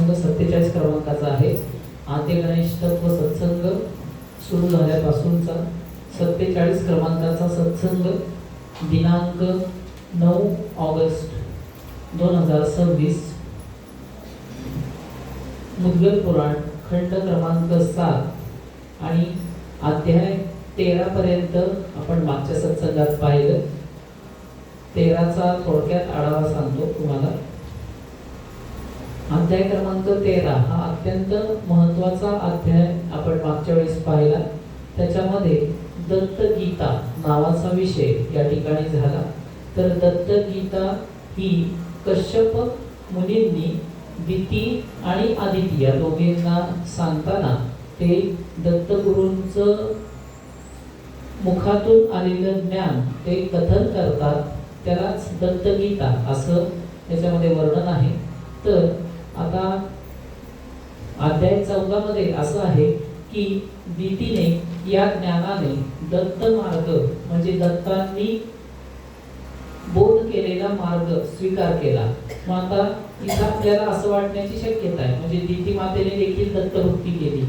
सत्संग 47 क्रमांकाचा आहे. आद्य गणेश तत्व सत्संग सुरू झाल्यापासूनचा 47 क्रमांकाचा सत्संग दिनांक 9 ऑगस्ट 2026. मुद्गल पुराण खंड क्रमांक 7 आणि अध्याय 13 पर्यंत आपण मागच्या सत्संगात पाहिलं. 13चा थोडक्यात आढावा सांगतो तुम्हाला. अध्याय क्रमांक 13 हा अत्यंत महत्त्वाचा अध्याय आपण मागच्या वेळेस पाहिला. त्याच्यामध्ये दत्तगीता नावाचा विषय या ठिकाणी झाला. तर दत्तगीता ही कश्यप मुनींनी दिती आणि आदिती या दोघींना सांगताना ते दत्तगुरूंचं मुखातून आलेलं ज्ञान ते कथन करतात. त्यालाच दत्तगीता असं त्याच्यामध्ये वर्णन आहे. तर आता अध्याय 14 मध्ये असं आहे की दितीने या ज्ञानाने दत्त मार्ग म्हणजे दत्तांनी बोध केलेला मार्ग स्वीकार केला. मग आता इथं आपल्याला असं वाटण्याची शक्यता आहे म्हणजे दिती मातेने देखील दत्तभक्ती केली.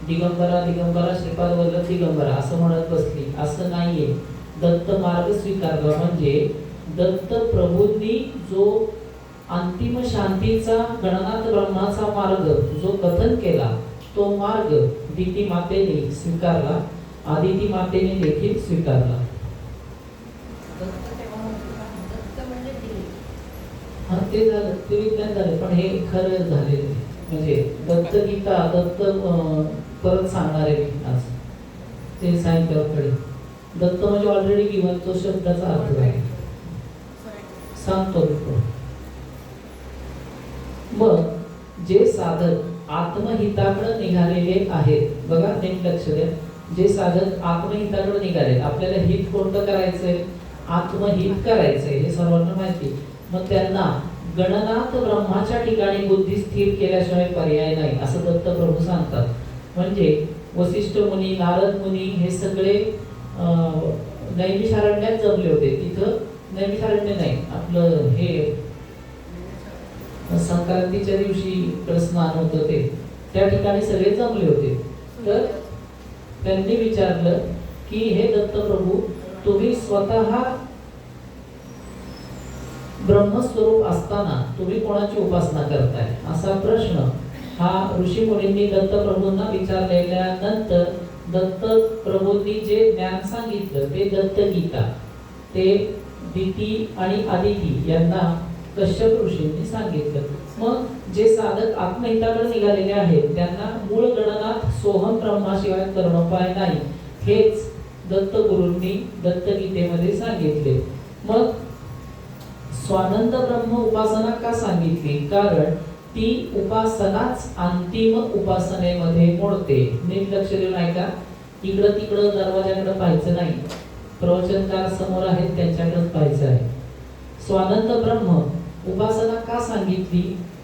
दिगंबरा दिगंबरा श्रीपाद वल्लभ दिगंबरा असं म्हणत बसली असं नाहीये. दत्त मार्ग स्वीकारला म्हणजे दत्त प्रभूंनी जो अंतिम शांतीचा गणनाथ ब्रह्माचा मार्ग जो कथन केला तो मार्ग दिती मातेने स्वीकारला. आदिती मातेने देखील स्वीकारला. हा ते झालं, ते विज्ञान झालं, पण हे खरं झालेलं म्हणजे दत्तगीता दत्त परत सांगणार आहे मी आज ते सायंकाळकडे. दत्त म्हणजे ऑलरेडी गिवन तो शब्दाचा अर्थ आहे सांगतो मी. मग जे साधक आत्महिताकडे निघालेले आहेत बघा नीट लक्ष द्या. जे साधक आत्महिताकडे निघाले आपल्याला हित कोणतं करायचंय आत्महित करायचंय हे सर्वांना माहिती. मग त्यांना गणनाथ ब्रह्माच्या ठिकाणी बुद्धी स्थिर केल्याशिवाय पर्याय नाही असं दत्त प्रभू सांगतात. म्हणजे वसिष्ठ मुनी नारद मुनी हे सगळे नैमिषारण्यात जमले होते. तिथं नैमिषारण्य नाही आपलं हे संक्रांतीच्या दिवशी स्नान होतं ते त्या ठिकाणी सगळे जमले होते. तर त्यांनी विचारलं की हे दत्तप्रभू तुम्ही स्वतः ब्रह्मस्वरूप असताना तुम्ही कोणाची उपासना करताय असा प्रश्न हा ऋषी मुनींनी दत्तप्रभूंना विचारलेल्यानंतर दत्तप्रभूंनी जे ज्ञान सांगितलं ते दत्तगीता ते दिती आणि आदिती यांना कश्यप ऋषींनी सांगितलं. मग जे साधक आत्महिताकडे निघालेले आहेत त्यांना मूळ गणनात सोहम ब्रह्माशिवाय कर्मोपाय नाही हेच दत्तगुरूंनी दत्तगीतेमध्ये सांगितले. मग स्वानंद ब्रह्म उपासना का सांगितली? कारण ती उपासनाच अंतिम उपासनेमध्ये मोडते. नीट लक्ष देऊन ऐका. इकडं तिकडं दरवाजाकडे पाहायचं नाही. प्रवचनकार समोर आहेत त्यांच्याकडेच पाहायचं आहे. स्वानंद ब्रह्म उपासना का सांगितली?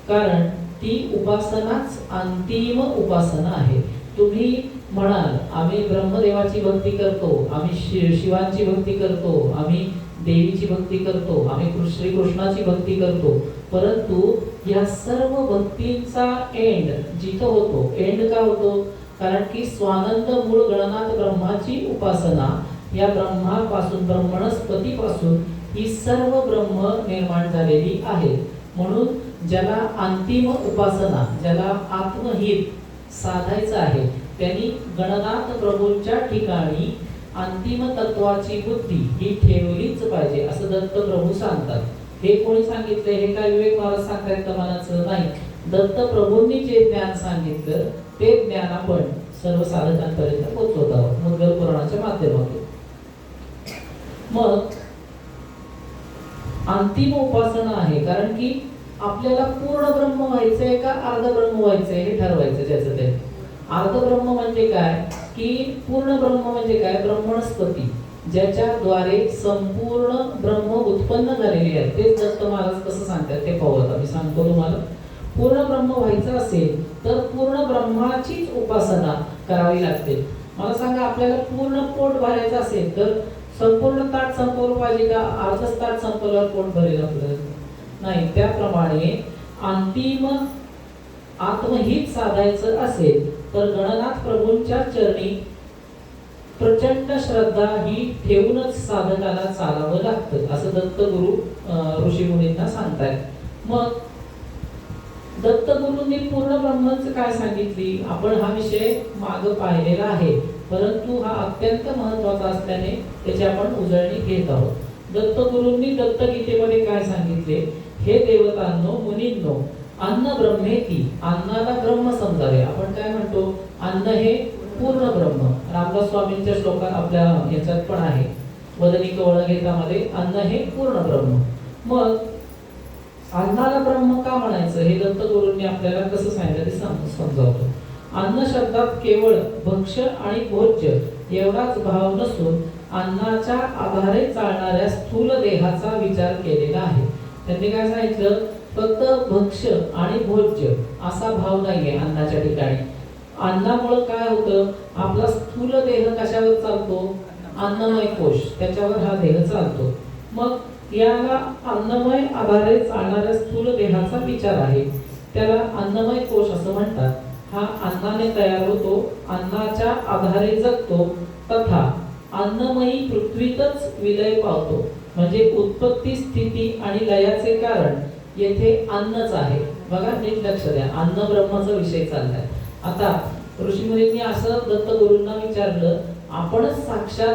कारण ती उपासनाच अंतिम उपासना आहे. तुम्ही म्हणाल आम्ही ब्रह्मदेवाची भक्ती करतो, आम्ही शिवांची भक्ती करतो, आम्ही देवीची भक्ती करतो, आम्ही श्रीकृष्णाची भक्ती करतो, परंतु या सर्व भक्तींचा एंड जिथं होतो एंड का होतो? कारण की स्वानंद मूळ गणनाथ ब्रह्माची उपासना या ब्रह्मापासून ब्रह्मणस्पतीपासून ही सर्व ब्रह्म निर्माण झालेली आहे. म्हणून ज्याला अंतिम उपासना ज्याला आत्महित साधायचं आहे त्यांनी गणनाथ प्रभूंच्या ठिकाणी अंतिम तत्वाची बुद्धी ही ठेवलीच पाहिजे असं दत्त प्रभू सांगतात. हे कोणी सांगितले? हे काय विवेक महाराज सांगतायत का मनाचं? नाही. दत्त प्रभूंनी जे ज्ञान सांगितलं ते ज्ञान आपण सर्व साधकांपर्यंत पोहोचवत आहोत मुद्गल पुराणाच्या माध्यमातून. मग अंतिम उपासना आहे कारण की आपल्याला पूर्ण ब्रह्म व्हायचंय का अर्ध ब्रह्म व्हायचंय हे ठरवायचं ज्याचं ते. अर्ध ब्रह्म म्हणजे काय की पूर्ण ब्रह्म म्हणजे काय? ब्रह्मणस्पती ज्याच्याद्वारे संपूर्ण ब्रह्म उत्पन्न झालेले आहे. ते दत्त महाराज कसं सांगतात ते पाहू. आता मी सांगतो तुम्हाला. पूर्ण ब्रह्म व्हायचं असेल तर पूर्ण ब्रह्माचीच उपासना करावी लागते. मला सांगा आपल्याला पूर्ण पोट भरायचं असेल तर संपूर्ण ताट संपवलं पाहिजे का अर्धच ताट संपवल्यावर पोट भरेल आपलं? नाही. त्याप्रमाणे अंतिम आत्महित साधायचं असेल तर गणनाथ प्रभूंच्या चरणी प्रचंड श्रद्धा ही ठेवूनच साधकाला चालावं लागतं, असं दत्तगुरु ऋषीमुनींना सांगतायत. मग दत्तगुरूंनी पूर्ण ब्रह्मच काय सांगितली, आपण हा विषय माग पाहिलेला आहे, परंतु हा अत्यंत महत्वाचा असल्याने त्याची आपण उजळणी घेत आहोत. दत्तगुरूंनी दत्तगीतेमध्ये काय सांगितले, हे देवतांनो मुनींनो, अन्न ब्रह्मेती, अन्नाला ब्रह्म समजावे. आपण काय म्हणतो, अन्न हे पूर्ण ब्रह्म. रामदास स्वामींच्या श्लोकात आपल्या याच्यात पण आहे, वदनी कवळ गीतामध्ये, अन्न हे पूर्ण ब्रह्म. मग अन्नाला ब्रह्म का म्हणायचं हे दत्तगुरूंनी आपल्याला कसं सांगितलं ते समजावतो. अन्न शब्दात केवळ भक्ष्य आणि भोज्य एवढाच भाव नसून अन्नाच्या आधारे चालणाऱ्या स्थूल देहाचा विचार केलेला आहे. त्यांनी काय सांगितलं, फक्त भक्ष्य आणि भोज्य असा भाव नाहीये अन्नाच्या ठिकाणी. अन्नामुळे काय होतं, आपला स्थूल देह कशावर चालतो, अन्नमय कोश, त्याच्यावर हा देह चालतो. मग याला अन्नमय आधारे चालणाऱ्या स्थूल देहाचा विचार आहे, त्याला अन्नमय कोश असं म्हणतात. हा अन्नाने तयार होतो, अन्नाच्या आधारे जगतो, तथा अन्नमयी पृथ्वीतच विलय पावतो. म्हणजे उत्पत्ती, स्थिती आणि लयाचे कारण येथे अन्नच आहे. बघा, नीट लक्ष द्या, अन्न ब्रह्माचा विषय चाललाय. आता ऋषीमुनींनी असं दत्तगुरूंना विचारलं, आपणच साक्षात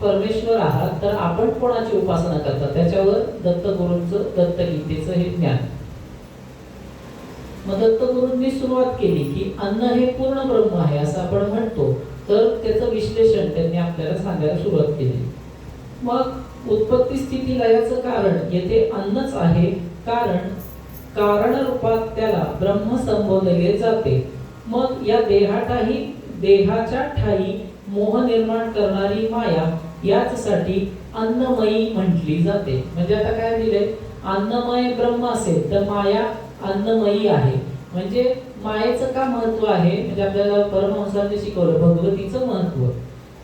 परमेश्वर आहात, तर आपण कोणाची उपासना करता. त्याच्यावर दत्तगुरूंचं दत्तगीतेचं हे ज्ञान. मग दत्तगुरूंनी सुरुवात केली की अन्न हे पूर्ण ब्रह्म आहे असं आपण म्हणतो, तर त्याचं विश्लेषण त्यांनी आपल्याला सांगायला सुरुवात केली. मग उत्पत्ती, स्थिती, लयाचं कारण येथे अन्नच आहे, कारण रूपात त्याला ब्रह्म संबोधले जाते. मग या देहाच्या ठाई मोह निर्माण करणारी माया याचसाठी अन्नमयी म्हटली जाते. म्हणजे आता काय दिले, अन्नमय ब्रह्म असेल तर माया अन्नमयी आहे. म्हणजे मायेचं का महत्व आहे, म्हणजे आपल्याला परमहंसांनी शिकवलं भगवतीचं महत्व.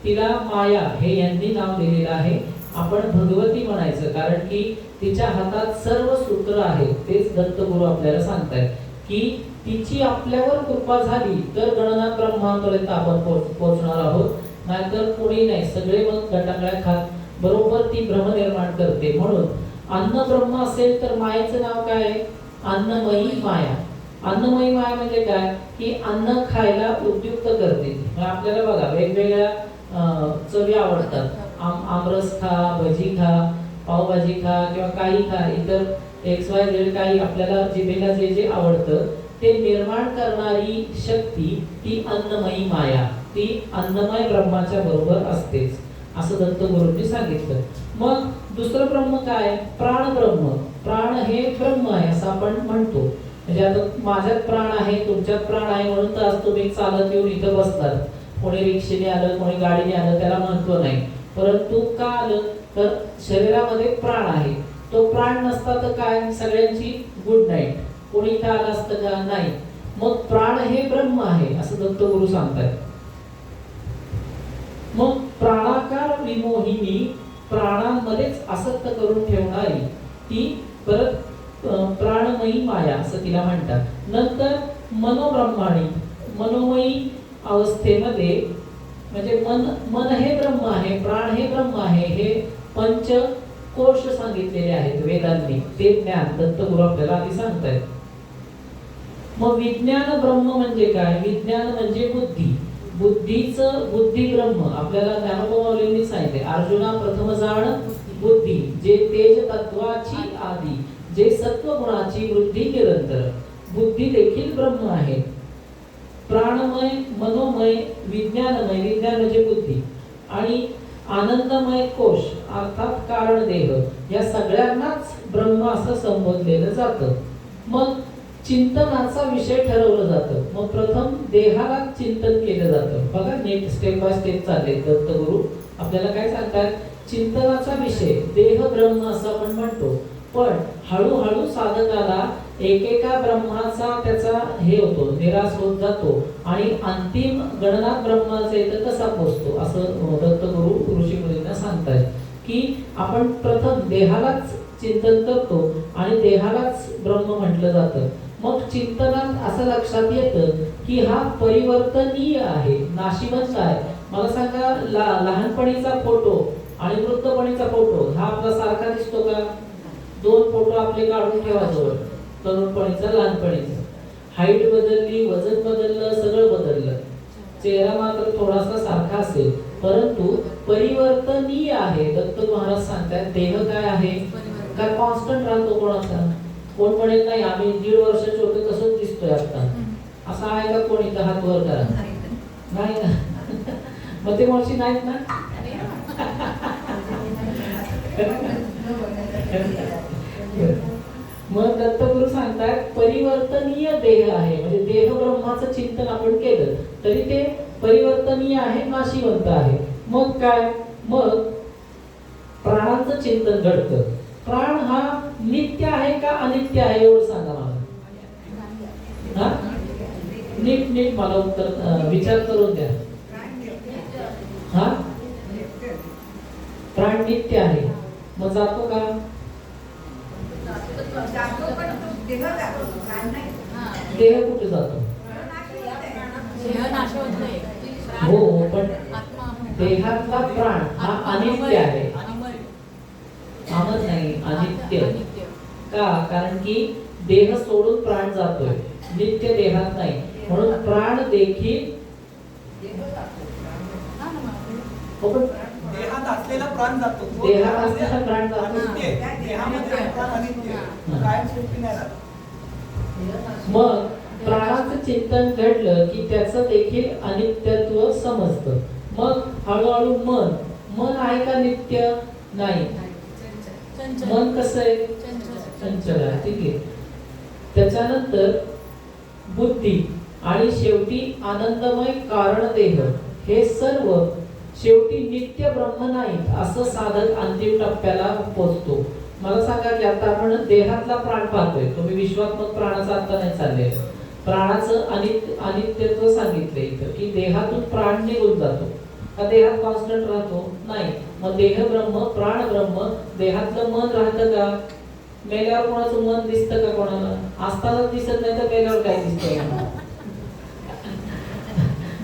तिला माया हे यांनी नाव दिलेलं आहे. आपण भगवती म्हणायचं, कारण की तिच्या हातात सर्व सूत्र आहेत. तेच दत्तगुरु आपल्याला सांगतायत की तिची आपल्यावर कृपा झाली तर गणनाथ ब्रह्मांपर्यंत आपण पोहोचणार आहोत, नाहीतर कोणी नाही, सगळे मग गटांगळ्या खात बरोबर ती भ्रम निर्माण करते. म्हणून अन्न ब्रह्म असेल तर मायेचं नाव काय आहे, अन्नमयी माया. अन्नमयी माया म्हणजे काय, की अन्न खायला उद्युक्त करते. आपल्याला बघा वेगवेगळ्या चवी आवडतात, आमरस खा, भजी खा, पावभाजी खा किंवा काही खा, इतर XYZ काही आपल्याला जिभेला जे जे आवडतं ते निर्माण करणारी शक्ती ती अन्नमयी माया, ती अन्नमय ब्रह्माच्या बरोबर असतेच असं दत्तगुरूंनी सांगितलं. मग दुसरं ब्रह्म काय, प्राण ब्रह्म. प्राण हे ब्रह्म आहे असं आपण म्हणतो. म्हणजे आता माझ्यात प्राण आहे, तुमच्यात प्राण आहे, म्हणून तर आज तुम्ही चालत येऊन इथं बसलात. कोणी रिक्षेने आलं, कोणी गाडीने आलं, त्याला महत्व नाही. परंतु का आलं, तर शरीरामध्ये प्राण आहे. तो प्राण नसता तर काय, सगळ्यांची गुड नाईट, कोणी इथं आलं असतं का, नाही. मग प्राण हे ब्रह्म आहे असं दत्तगुरु सांगतात. मग प्राणाकार विमोहिनी, प्राणांमध्येच आसक्त करून ठेवणारी ती परत प्राणमयी माया असं तिला म्हणतात. नंतर मनोब्रह्माणी, मनोमयी अवस्थेमध्ये, म्हणजे मन हे ब्रह्म आहे, प्राण हे ब्रह्म आहे, हे पंच कोश सांगितलेले आहेत वेदांनी. ते ज्ञान दत्तगुरु आपल्याला आधी सांगतायत. मग विज्ञान ब्रह्म म्हणजे काय, विज्ञान म्हणजे बुद्धी. बुद्धी ब्रह्म आपल्याला ज्ञानोबा माऊलींनी सांगितले, अर्जुना प्रथम जाण बुद्धी, जे तेज तत्वाची आदी, जे सत्व गुणाची वृद्धी निरंतर. बुद्धी देखील ब्रह्म आहे. प्राणमय, मनोमय, विज्ञानमय, विज्ञान म्हणजे बुद्धी, आणि आनंदमय कोश अर्थात कारण देह, या सगळ्यांनाच ब्रह्म असं संबोधलेलं जातं. मग चिंतनाचा विषय ठरवलं जातं. मग प्रथम देहाला चिंतन केलं जातं. बघा नीट स्टेप बाय स्टेप चालले दत्तगुरु आपल्याला काय सांगतात, चिंतनाचा विषय देह ब्रह्म असं आपण म्हणतो. पण हळूहळू साधकाला एकेका ब्रह्माचा त्याचा हे होतो, निराश होत जातो, आणि अंतिम गणनाथ ब्रह्माचा इथं कसा पोचतो असं दत्तगुरु ऋषीमुनींना सांगतात की आपण प्रथम देहालाच चिंतन करतो आणि देहालाच ब्रह्म म्हटलं जातं. मग चिंतनात असं लक्षात येतं की हा परिवर्तनीय आहे, नाशिवंत आहे. मला सांगा, लहानपणीचा फोटो आणि वृद्धपणीचा फोटो हा आपला सारखा दिसतो का? दोन फोटो आपले काढून ठेवा जवळ, तरुणपणीचा लहानपणीचा. हाईट बदलली, वजन बदललं, सगळं बदललं, चेहरा मात्र थोडासा सारखा असेल, परंतु परिवर्तनीय आहे. दत्त महाराज सांगतात देह काय आहे, काय कॉन्स्टंट राहतो कोणाचा? कोण म्हणेल नाही आम्ही 1.5 वर्षाचे होते तसंच दिसतोय आता, असं आहे का? कोणी का हात वर करा? नाही ना. मग ते वर्षी नाहीत ना. मग दत्तगुरु सांगतात परिवर्तनीय देह आहे, म्हणजे देह ब्रह्माचं चिंतन आपण केलं तरी ते परिवर्तनीय आहे, नाशिवंत आहे. मग काय? मग प्राणांचं चिंतन घडतं. प्राण हा नित्य आहे का अनित्य आहे, एवढं सांगा मला. हा, नीट नीट मला उत्तर विचार करून द्या. हा, प्राण नित्य आहे, मग जातो का? देह कुठे जातो? हो, पण देहातला प्राण हा अनित्य आहे, अमर नाही, अनित्य. का? कारण की देह सोडून प्राण जातोय, नित्य देहात नाही. म्हणून प्राण देखील देहात असलेला प्राण जातो, देहात असलेला प्राण जातो. देहामध्ये प्राण अनित्य, कायम स्वरूपी नाही राहत. मग प्राणाचं चिंतन घडलं की त्याचं देखील अनित्यत्व समजतं. मग हळूहळू मन आहे का नित्य? नाही. मन कसं आहे? चंचल आहे, ठीक आहे. त्याच्यानंतर बुद्धी आणि शेवटी आनंदमय कारण देह, हे सर्व शेवटी नित्य ब्रह्म नाहीत, असं साधक अंतिम टप्प्याला पोहोचतो. मला सांगा की आता आपण देहातला प्राण पाहतोय, तुम्ही विश्वात्मक प्राणाचा अर्थ नाही चालले. प्राणाचं अनित्यत्व सांगितले इथं की देहातून प्राण निघून जातो का देहात कॉन्स्टंट राहतो? नाही. मग देह ब्रह्म, प्राण ब्रह्म, देहातलं मन राहतं का? मेल्यावर कोणाचं मन दिसतं का कोणाला? असतानाच दिसत नाही तर मेल्यावर काय दिसतं?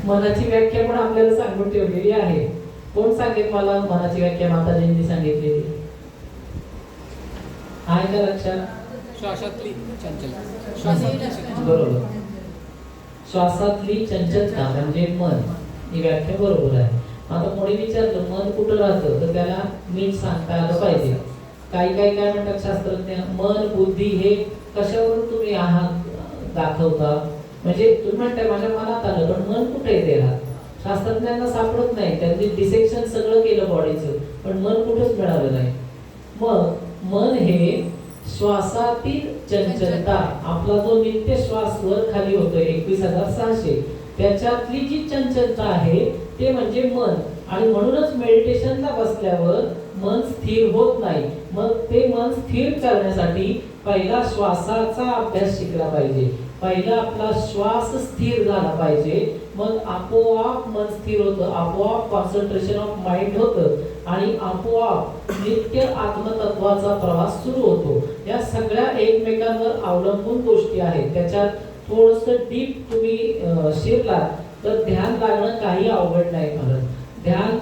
मनाची व्याख्या पण आपल्याला सांगून ठेवलेली आहे. कोण सांगेल मला मनाची व्याख्या? माताजींनी सांगितलेली आहे का लक्षात? श्वासातली चंचलता. बरोबर, श्वासातली चंचलता म्हणजे मन, ही व्याख्या बरोबर आहे. आता कोणी विचारलं मन कुठं राहतं तर त्याला नीट सांगता आलं पाहिजे. काही काय म्हणतात शास्त्रज्ञ, मन बुद्धी हे कशावरून तुम्ही आहात दाखवता? म्हणजे तुम्ही म्हणताय माझ्या मनात आलं, पण मन कुठे आहे देहात? शास्त्रज्ञांना सापडत नाही. त्यांनी डिसेक्शन सगळं केलं बॉडीचं, पण मन कुठंच मिळालं नाही. मग मन हे श्वासातील चंचलता, आपला जो नित्य श्वास वर खाली होतोय 21,600, त्याच्यातली जी चंचलता आहे ते म्हणजे मन. आणि म्हणूनच मेडिटेशनला बसल्यावर मन स्थिर होत नाही. मग ते मन स्थिर करण्यासाठी पहिला श्वासाचा अभ्यास शिकला पाहिजे. पहिला आपला श्वास स्थिर झाला पाहिजे, मग आपोआप मन स्थिर होतं, आपोआप कॉन्सन्ट्रेशन ऑफ माइंड होतं आणि आपोआप नित्य आत्मतत्वाचा प्रवास सुरू होतो. या सगळ्या एकमेकांवर अवलंबून गोष्टी आहेत. त्याच्यात थोडंसं डीप तुम्ही शिरलात तर ध्यान लागणं काही अवघड नाही. म्हणून ध्यान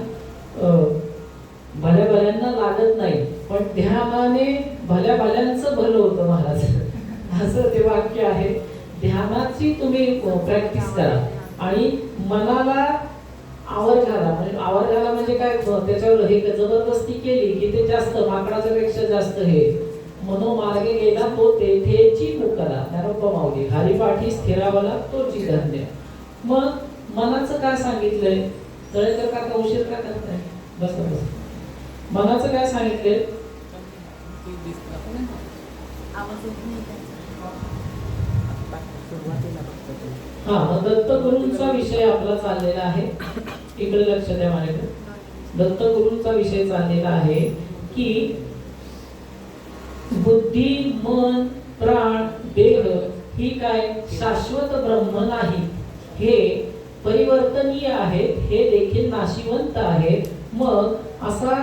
भल्या भल्यांना लागत नाही, पण ध्यानाने भल्या भल्यांचं भलं होतं महाराज, असं ते वाक्य आहे. ध्यानाची तुम्ही प्रॅक्टिस करा आणि मनाला आवर घाला. म्हणजे आवर घाला म्हणजे काय? त्याच्यावर हे जबरदस्ती केली की ते जास्त माकडाच्या पेक्षा जास्त हे मनोमार्गे गेला तो तेथेची मुकला, नरोपा माऊली हरिपाठी स्थिरावला तोची धन्य. मग मनाचं काय सांगितलंय? तळेकर काका उशीर का करताय? बस बस. मनाचं काय सांगितलंय? हा, मग दत्तगुरूंचा विषय आपला चाललेला आहे. इकडे लक्ष द्या माझ्याकडे. दत्तगुरूंचा विषय चाललेला आहे की बुद्धी, मन, प्राण, देह ही काय शाश्वत ब्रह्म नाही, हे परिवर्तनीय आहेत, हे देखील नाशिवंत आहेत. मग असा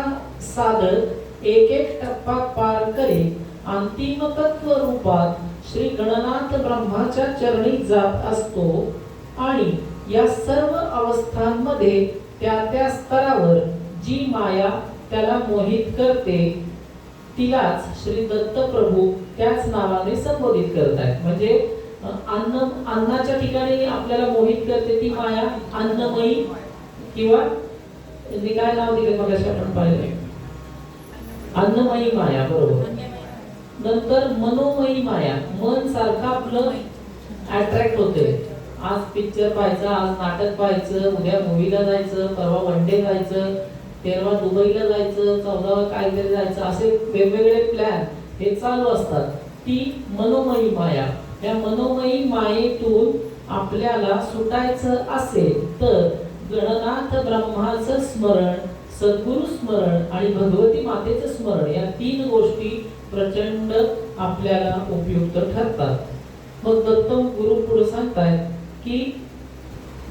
साधक एक एक टप्पा पार करीत अंतिम तत्व रूपात श्री गणनाथ ब्रह्माच्या चरणी जात असतो आणि या सर्व अवस्थांमध्ये त्या त्या स्तरावर जी माया त्याला मोहित करते तिलाच श्री दत्त प्रभू त्याच नावाने संबोधित करतात. म्हणजे अन्नाच्या ठिकाणी आपल्याला मोहित करते ती माया अन्नमयी, किंवा काय नाव दिले मगाशी आपण पाहिले, अन्नमयी माया, बरोबर. नंतर मनोमयी माया, मन सारखं आपलं अट्रॅक्ट होते. आज पिक्चर पाहायचं, आज नाटक पाहायचं, उद्या मूवीला जायचं, परवा वनडे जायचं, तेरवा दुबईला जायचं, 14वा काहीतरी जायचं, असे वेगवेगळे प्लॅन हे चालू असतात. ती मनोमयी माया. या मनोमयी मायेतून आपल्याला सुटायचं असेल तर गणनाथ ब्रह्माचं स्मरण, सद्गुरु स्मरण आणि भगवती मातेचं स्मरण या 3 गोष्टी प्रचंड आपल्याला उपयुक्त ठरतात. मग दत्त गुरु पुढे सांगतायत की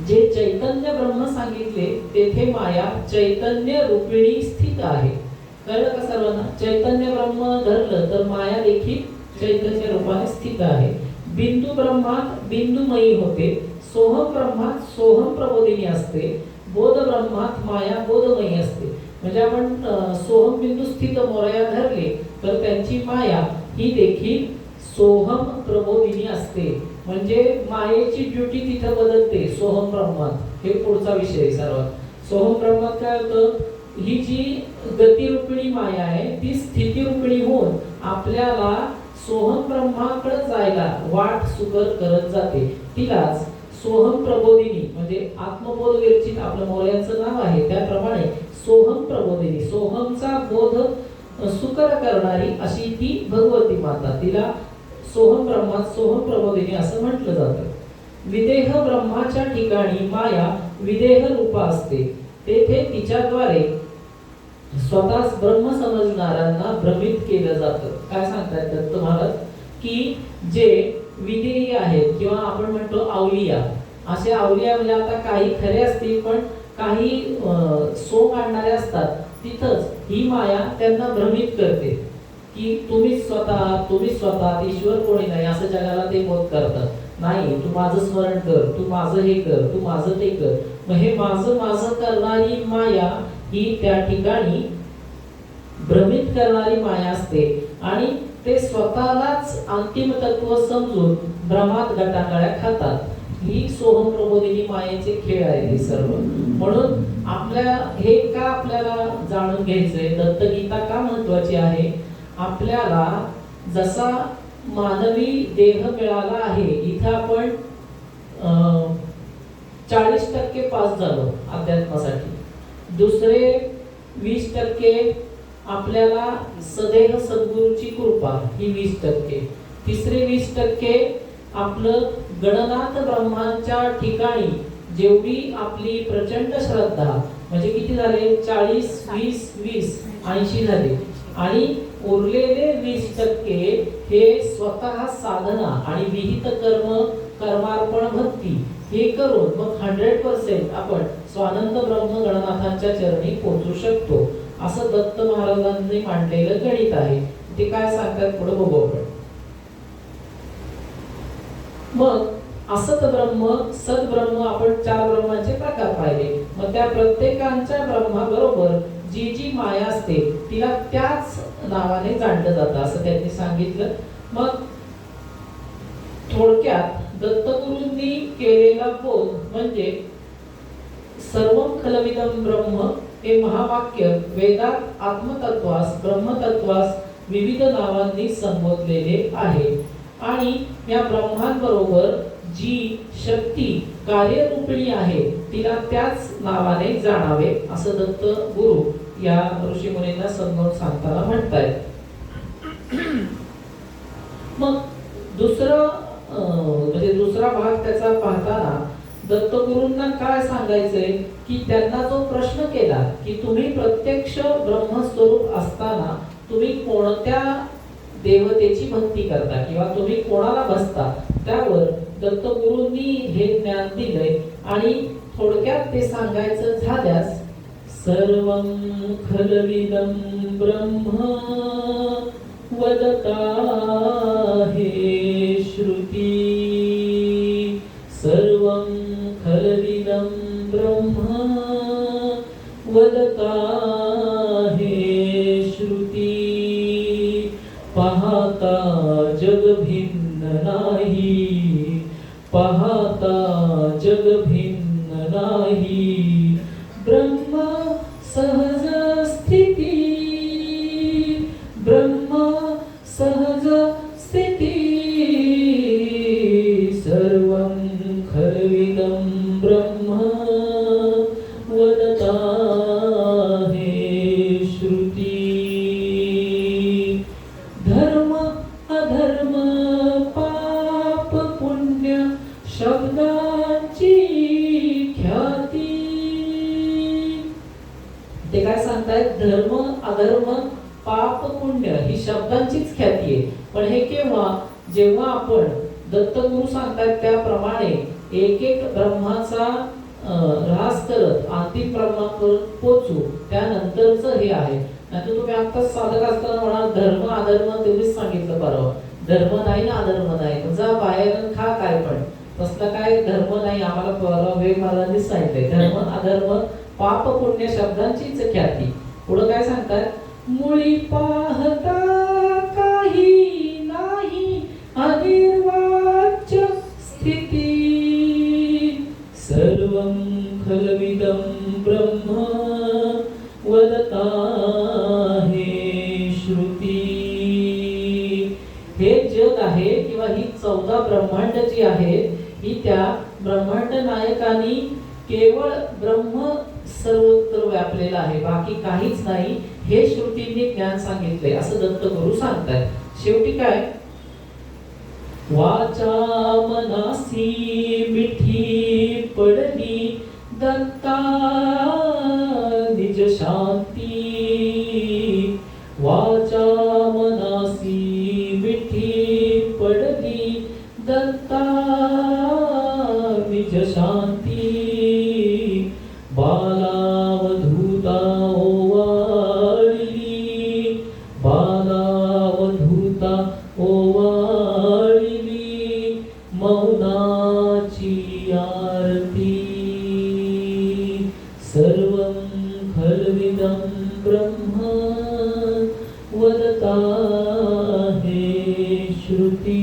जे चैतन्य ब्रह्म सांगितले तेथे माया चैतन्य रूपिणी स्थित आहे. कळलं का सर्वांना? चैतन्य ब्रह्म धरलं तर माया देखील चैतन्य रूपाने स्थित आहे. बिंदू ब्रह्मात बिंदुमयी होते, सोहम ब्रह्मात सोहम प्रबोधिनी असते, बोध ब्रह्मात माया बोधमयी असते. म्हणजे आपण सोहम बिंदू स्थित मोरया धरले तर त्यांची माया ही देखील सोहम प्रबोधिनी असते. म्हणजे मायेची ड्युटी तिथं बदलते सोहम ब्रह्मात. हे पुढचा विषय सर्वात. सोहम ब्रह्मात काय होतं, ही जी गतिरूपिणी माया आहे ती स्थिती रूपिणी होऊन आपल्याला सोहम ब्रह्माकडे जायला वाट सुकर करत जाते. तिलाच सोहम प्रबोधिनी म्हणजे आत्मबोध विरचित आपलं मोरयांचं नाव आहे त्याप्रमाणे सोहम प्रबोधिनी, सोहमचा बोध सुकर करणारी अशी ती भगवती माता. तिला सोहम ब्रह्मात सोहम प्रबोधिनी असं म्हटलं जातं. विदेह ब्रह्माच्या ठिकाणी माया विदेह रूपा असते. तेथे तिच्याद्वारे स्वतःच ब्रह्म समजणाऱ्यांना भ्रमित केलं जातं. काय सांगतात दत्त महाराज की जे विदेही आहेत किंवा आपण म्हणतो अवलिया, असे अवलिया म्हणजे आता काही खरे असतील पण काही सोंग आणणारे असतात. तिथंच ही माया त्यांना भ्रमित करते की तुम्ही स्वतः ईश्वर कोणी नाही असं जगाला ते बोध करतात. नाही, तू माझं स्मरण कर, तू माझं हे कर, तू माझं ते कर. मग हे माझं करणारी माया ही त्या ठिकाणी भ्रमित करणारी माया असते आणि ते स्वतःलाच अंतिम तत्व समजून भ्रमात गटांगळ्या खातात. ही सोहम प्रबोधिनी मायेचे खेळ आहे हे सर्व. म्हणून आपल्याला जाणून घ्यायचंय, दत्तगीता का महत्वाची आहे. आपल्याला जसा मानवी देह मिळाला आहे, इथं आपण 40% पास झालो अध्यात्मासाठी, दुसरे 20% आपल्याला सदेह सद्गुरूची कृपा ही 20%, तिसरे 20% आपलं गणनाथ ब्रह्मांच्या ठिकाणी जेवढी आपली प्रचंड श्रद्धा, म्हणजे किती झाले 40 20 20 80 झाले. आणि उरलेले 20% हे स्वतः साधना आणि विहित कर्मार्पण भक्ती हे करून मग 100% आपण स्वानंद ब्रह्म गणनाथांच्या चरणी पोहोचू शकतो. असं दत्त महाराजांनी मांडलेलं गणित आहे. ते काय सांगतात पुढे बघू आपण. मग असत ब्रह्म सद्ब्रह्म आपण 4 ब्रह्मांचे प्रकार पाहिले. मग त्या प्रत्येकांच्या ब्रह्माबरोबर जी जी माया असते तिला त्याच नावाने जाणलं जातं असं त्यांनी सांगितलं. मग थोडक्यात दत्तगुरूंनी केलेला बोध म्हणजे सर्वं खलविदं ब्रह्म हे महावाक्य वेदात आत्मतत्वास ब्रह्मतत्वास विविध नावांनी संबोधलेले आहे. आणि या ब्रह्मांबरोबर जी शक्ती कार्यरूपिणी आहे तिला त्याच नावाने जाणावे असं दत्त गुरु या ऋषीमुनींना समजावून सांगताना म्हणतायत. मग दुसरा भाग त्याचा पाहताना दत्तगुरूंना काय सांगायचंय की त्यांना जो प्रश्न केला की तुम्ही प्रत्यक्ष ब्रह्मस्वरूप असताना तुम्ही कोणत्या देवतेची भक्ती करता किंवा तुम्ही कोणाला भजता, त्यावर दत्तगुरूंनी हे ज्ञान दिलंय. आणि थोडक्यात ते सांगायचं झाल्यास सर्वं खलविदं ब्रह्म वदता हे श्रुती सर्वं खलविदं ब्रह्म वदता हे श्रुती पाहता जग भिन्न नाही पाहता जग भिन्न नाही ब्रह्म सहज स्थिती ब्रह्म सहज स्थिती सर्वं खलविदं ब्रह्म वदता हे श्रुती धर्म अधर्म पाप पुण्य शब्दांची ख्याती ते काय सांगतायत धर्म अधर्म पाप पुण्य ही शब्दांचीच ख्याती आहे पण हे केव्हा जेव्हा आपण दत्तगुरु सांगतात त्याप्रमाणे एक एक ब्रह्माचा ऱ्हास करत अंतिम ब्रह्मापर्यंत पोचू त्यानंतरच हे आहे नाहीतर तुम्ही आता साधक असताना म्हणाल धर्म अधर्म तेवढीच सांगितलं परवा धर्म नाही ना अधर्म नाही जा बाहेर खा काय पण तसलं काय धर्म नाही आम्हाला परवा वेग महाराजांनी सांगितलंय धर्म अधर्म पाप पुण्य शब्दांचीच ख्याती पुढं काय सांगतात मुळी पाहता काही नाही अनिर्वाच्य स्थिती सर्वं खलविदं ब्रह्म वदता हे श्रुती हे जग आहे किंवा ही 14 ब्रह्मांड जी आहेत ही त्या ब्रह्मांड नायकांनी केवळ ब्रह्म सर्वत्र व्यापलेलं आहे बाकी काहीच नाही हे श्रुतींनी ज्ञान सांगितले असं दत्तगुरु सांगतात शेवटी काय वाचा मनासी मिठी पडली दत्ता निज शांती वाचा मनासी मिठी पडली दत्ता निज शांती बालावधूता ओवाळली बालावधूता ओवाळली मौनाची आरती सर्वं खलविदं ब्रह्म वदता हे श्रुती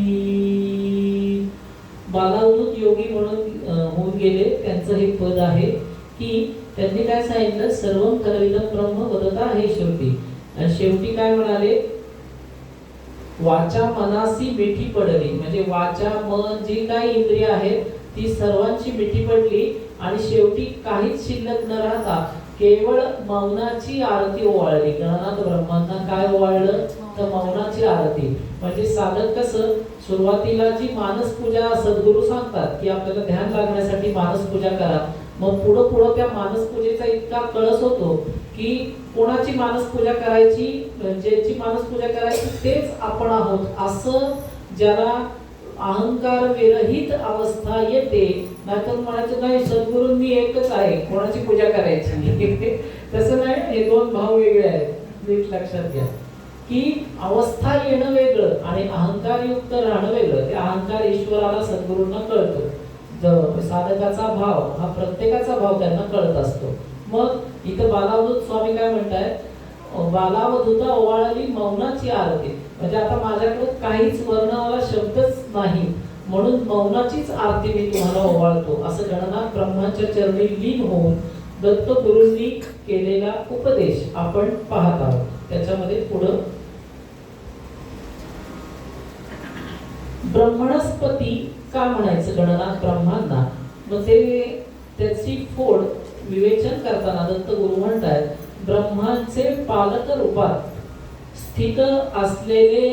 बालावधूत योगी म्हणून होऊन गेले त्यांचं हे पद आहे की त्यांनी काय सांगितलं सर्वं खलविदं ब्रह्म वदता हे श्रुती आणि शेवटी काय म्हणाले वाचा मनासी मिठी पडली म्हणजे वाचा मन जी काही इंद्रिय आहेत ती सर्वांची मिठी पडली आणि शेवटी काहीच शिल्लक न राहता केवळ मौनाची आरती ओवाळली गणनाथ ब्रह्मांना काय ओवाळलं तर मौनाची आरती म्हणजे साधक कसं सुरुवातीला जी मानस पूजा सद्गुरू सांगतात की आपल्याला ध्यान लागण्यासाठी मानस पूजा करा मग पुढं पुढं त्या मानस पूजेचा इतका कळस होतो की कोणाची मानस पूजा करायची ज्याची मानस पूजा करायची तेच आपण आहोत असं ज्याला अहंकार विरहित अवस्था येते नाहीतर म्हणायचं नाही सद्गुरूंनी एकच आहे कोणाची पूजा करायची तसं नाही हे दोन भाव वेगळे आहेत नीट लक्षात घ्या की अवस्था येणं वेगळं आणि अहंकार युक्त राहणं वेगळं ते अहंकार ईश्वराला सद्गुरूंना कळतो साधकाचा भाव हा प्रत्येकाचा भाव त्यांना कळत असतो मग इथं बालावधूत स्वामी काय म्हणतायत बालावधूता ओवाळली मौनाची आरती म्हणजे आता माझ्याकडे काहीच वर्णावाला शब्दच नाही म्हणून मौनाचीच आरती मी तुम्हाला ओवाळतो असं गणनाथ ब्रह्माच्या चरणी लीन होऊन दत्तगुरूंनी केलेला उपदेश आपण पाहत आहोत त्याच्यामध्ये पुढं ब्रह्मणस्पती का म्हणायचं गणनाथ ब्रह्मांना मग ते त्याची फोड विवेचन करताना दत्तगुरु म्हणतात ब्रह्मांचे पालक रूपात स्थित असलेले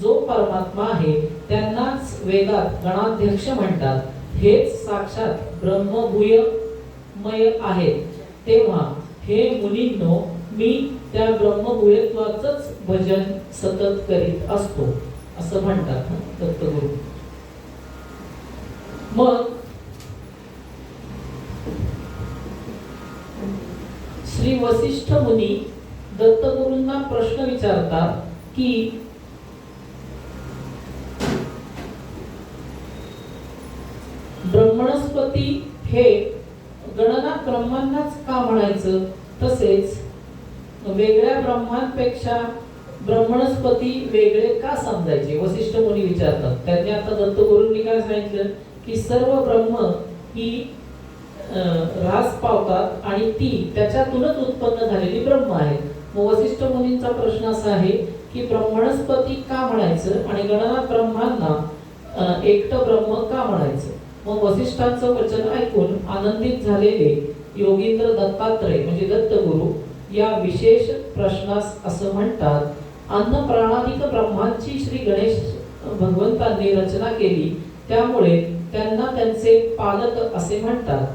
जो परमात्मा आहे त्यांनाच वेदात गणाध्यक्ष म्हणतात हेच साक्षात ब्रह्मभूयमय आहेत तेव्हा हे मुनींनो मी त्या ब्रह्मभूयत्वाचंच भजन सतत करीत असतो असं म्हणतात दत्तगुरु मग श्री वसिष्ठ मुनी दत्तगुरूंना प्रश्न विचारतात की ब्रह्मणस्पती हे गणना ब्रह्मांनाच का म्हणायचं, तसेच वेगळ्या ब्रह्मांपेक्षा ब्रह्मणस्पती वेगळे का समजायचे, वसिष्ठ मुनी विचारतात. त्यांनी आता दत्तगुरूंनी काय सांगितलं की सर्व ब्रह्म ही ऱ्हास पावतात आणि ती त्याच्यातूनच उत्पन्न झालेली ब्रह्म आहे. मग वसिष्ठ मुनींचा प्रश्न असा आहे की ब्रह्मणस्पती का म्हणायचं आणि गणना ब्रह्मांना एकटं ब्रह्म का म्हणायचं. मग वसिष्ठांचं वचन ऐकून आनंदित झालेले योगींद्र दत्तात्रय म्हणजे दत्तगुरु या विशेष प्रश्नास असं म्हणतात, अन्न प्राणादिक ब्रह्मांची श्री गणेश भगवंतांनी रचना केली, त्यामुळे त्यांना त्यांचे पालक असे म्हणतात.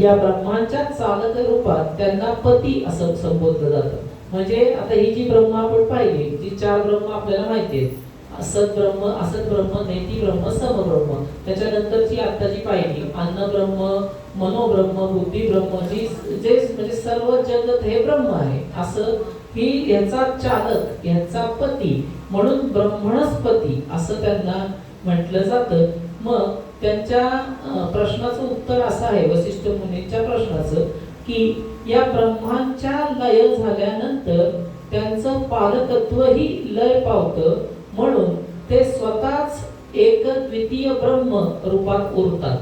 या ब्रह्मांच्या चालक रूपात त्यांना पती असं संबोधलं जातं. म्हणजे आता ही जी ब्रह्म आपण पाहिली, जी चार ब्रह्म आपल्याला माहिती आहेत, असत ब्रह्म, असत ब्रह्म, नेती ब्रह्म, समब्रह्म. त्याच्यानंतरची आता जी पाहिली अन्न ब्रह्म, मनोब्रह्म, बुद्धी ब्रह्म, जे म्हणजे सर्व जगत हे ब्रह्म आहे, असं ही याचा चालक, याचा पती म्हणून ब्रह्मणस्पती असं त्यांना म्हटलं जातं. मग त्यांच्या प्रश्नाचं उत्तर असं आहे, वसिष्ठ मुनींच्या प्रश्नाचं, की या ब्रह्मांच्या लय झाल्यानंतर त्यांचं पालकत्वही लय पावतं, म्हणून ते स्वतःच एक द्वितीय ब्रह्म रूपात उरतात.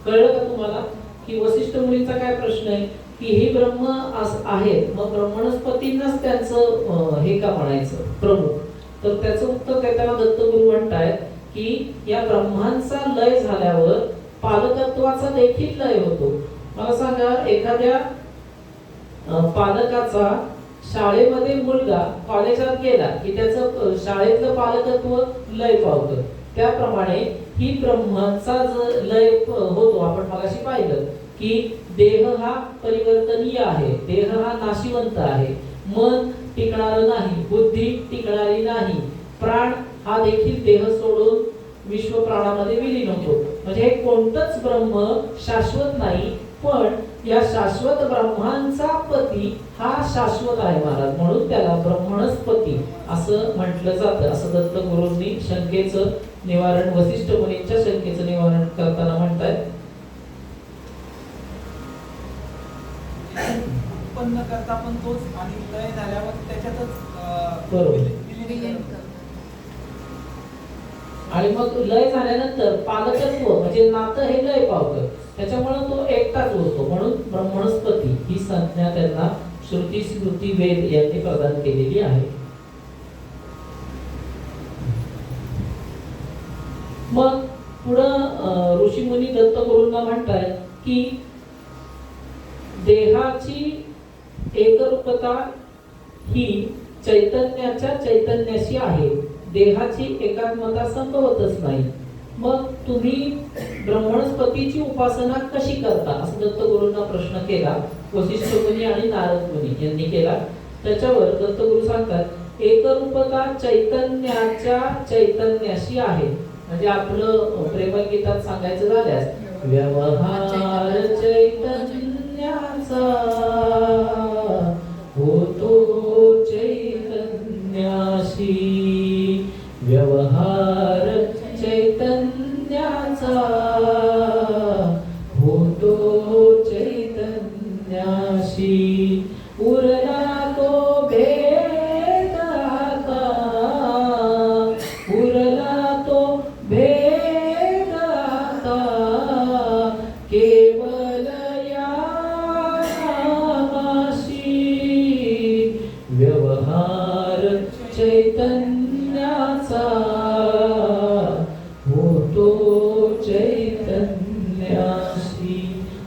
कळलं का तुम्हाला की वसिष्ठ मुनींचा काय प्रश्न आहे की हे ब्रह्म आहेत, मग ब्रह्मणस्पतींनाच त्यांचं हे का म्हणायचं प्रमुख. तर त्याचं उत्तर देताना दत्तगुरु म्हणतायत की या ब्रह्मांचा लय झाल्यावर पालकत्वाचा देखील लय होतो. मला सांगा, एखाद्या पालकाचा शाळेमध्ये मुलगा कॉलेजात गेला की त्याचं शाळेतलं पालकत्व लय पावतं, त्याप्रमाणे ही ब्रह्माचा लय होतो. आपण मगाशी पाहिलं की देह हा परिवर्तनीय आहे, देह हा नाशिवंत आहे, मन टिकणारं नाही, बुद्धी टिकणारी नाही, प्राण हा देखील देह सोडून विश्व प्राणामध्ये विलीन होतो. म्हणजे हे कोणतंच ब्रह्म शाश्वत नाही, पण या शाश्वत ब्रह्मांचा पती हा शाश्वत आहे महाराज, म्हणून त्याला ब्रह्मणस्पती असं म्हटलं जातं. असं दत्तगुरूंनी शंकेचं निवारण, वसिष्ठ मुनींच्या शंकेचं निवारण करताना म्हणतात. उत्पन्न करता पण तोच आणि लय झाल्यावर त्याच्यातच बरोबर. आणि मग लय झाल्यानंतर पालकत्व म्हणजे नातं हे लय पावतं, त्याच्यामुळे तो एकटाच होतो, म्हणून ब्रह्मणस्पती ही संज्ञा त्यांना श्रुती स्मृती वेद यांनी प्रदान केलेली आहे. मग पुढं ऋषीमुनी दत्तगुरूंना म्हणतात की देहाची एकरूपता ही चैतन्याच्या चैतन्याशी आहे, देहाची एकात्मता संभवतच नाही. मग तुम्ही ब्रह्मणस्पतीची उपासना कशी करता असं दत्तगुरूंना प्रश्न केला वसिष्ठ मुनी आणि नारद मुनी यांनी केला. त्याच्यावर दत्तगुरू सांगतात, एकरूपता चैतन्याच्या चैतन्याशी आहे. म्हणजे आपलं प्रेमगीतात सांगायचं झाल्यास, व्यवहार चैतन्याचा होतो चैतन्याशी, व्यवहार चैतन्याचा होतो चैतन्याशी, उरला तो भेद आता, उरला तो भेद आता, केवल या नामाशी, व्यवहार चैतन्याचा होतो चैतन्याशी,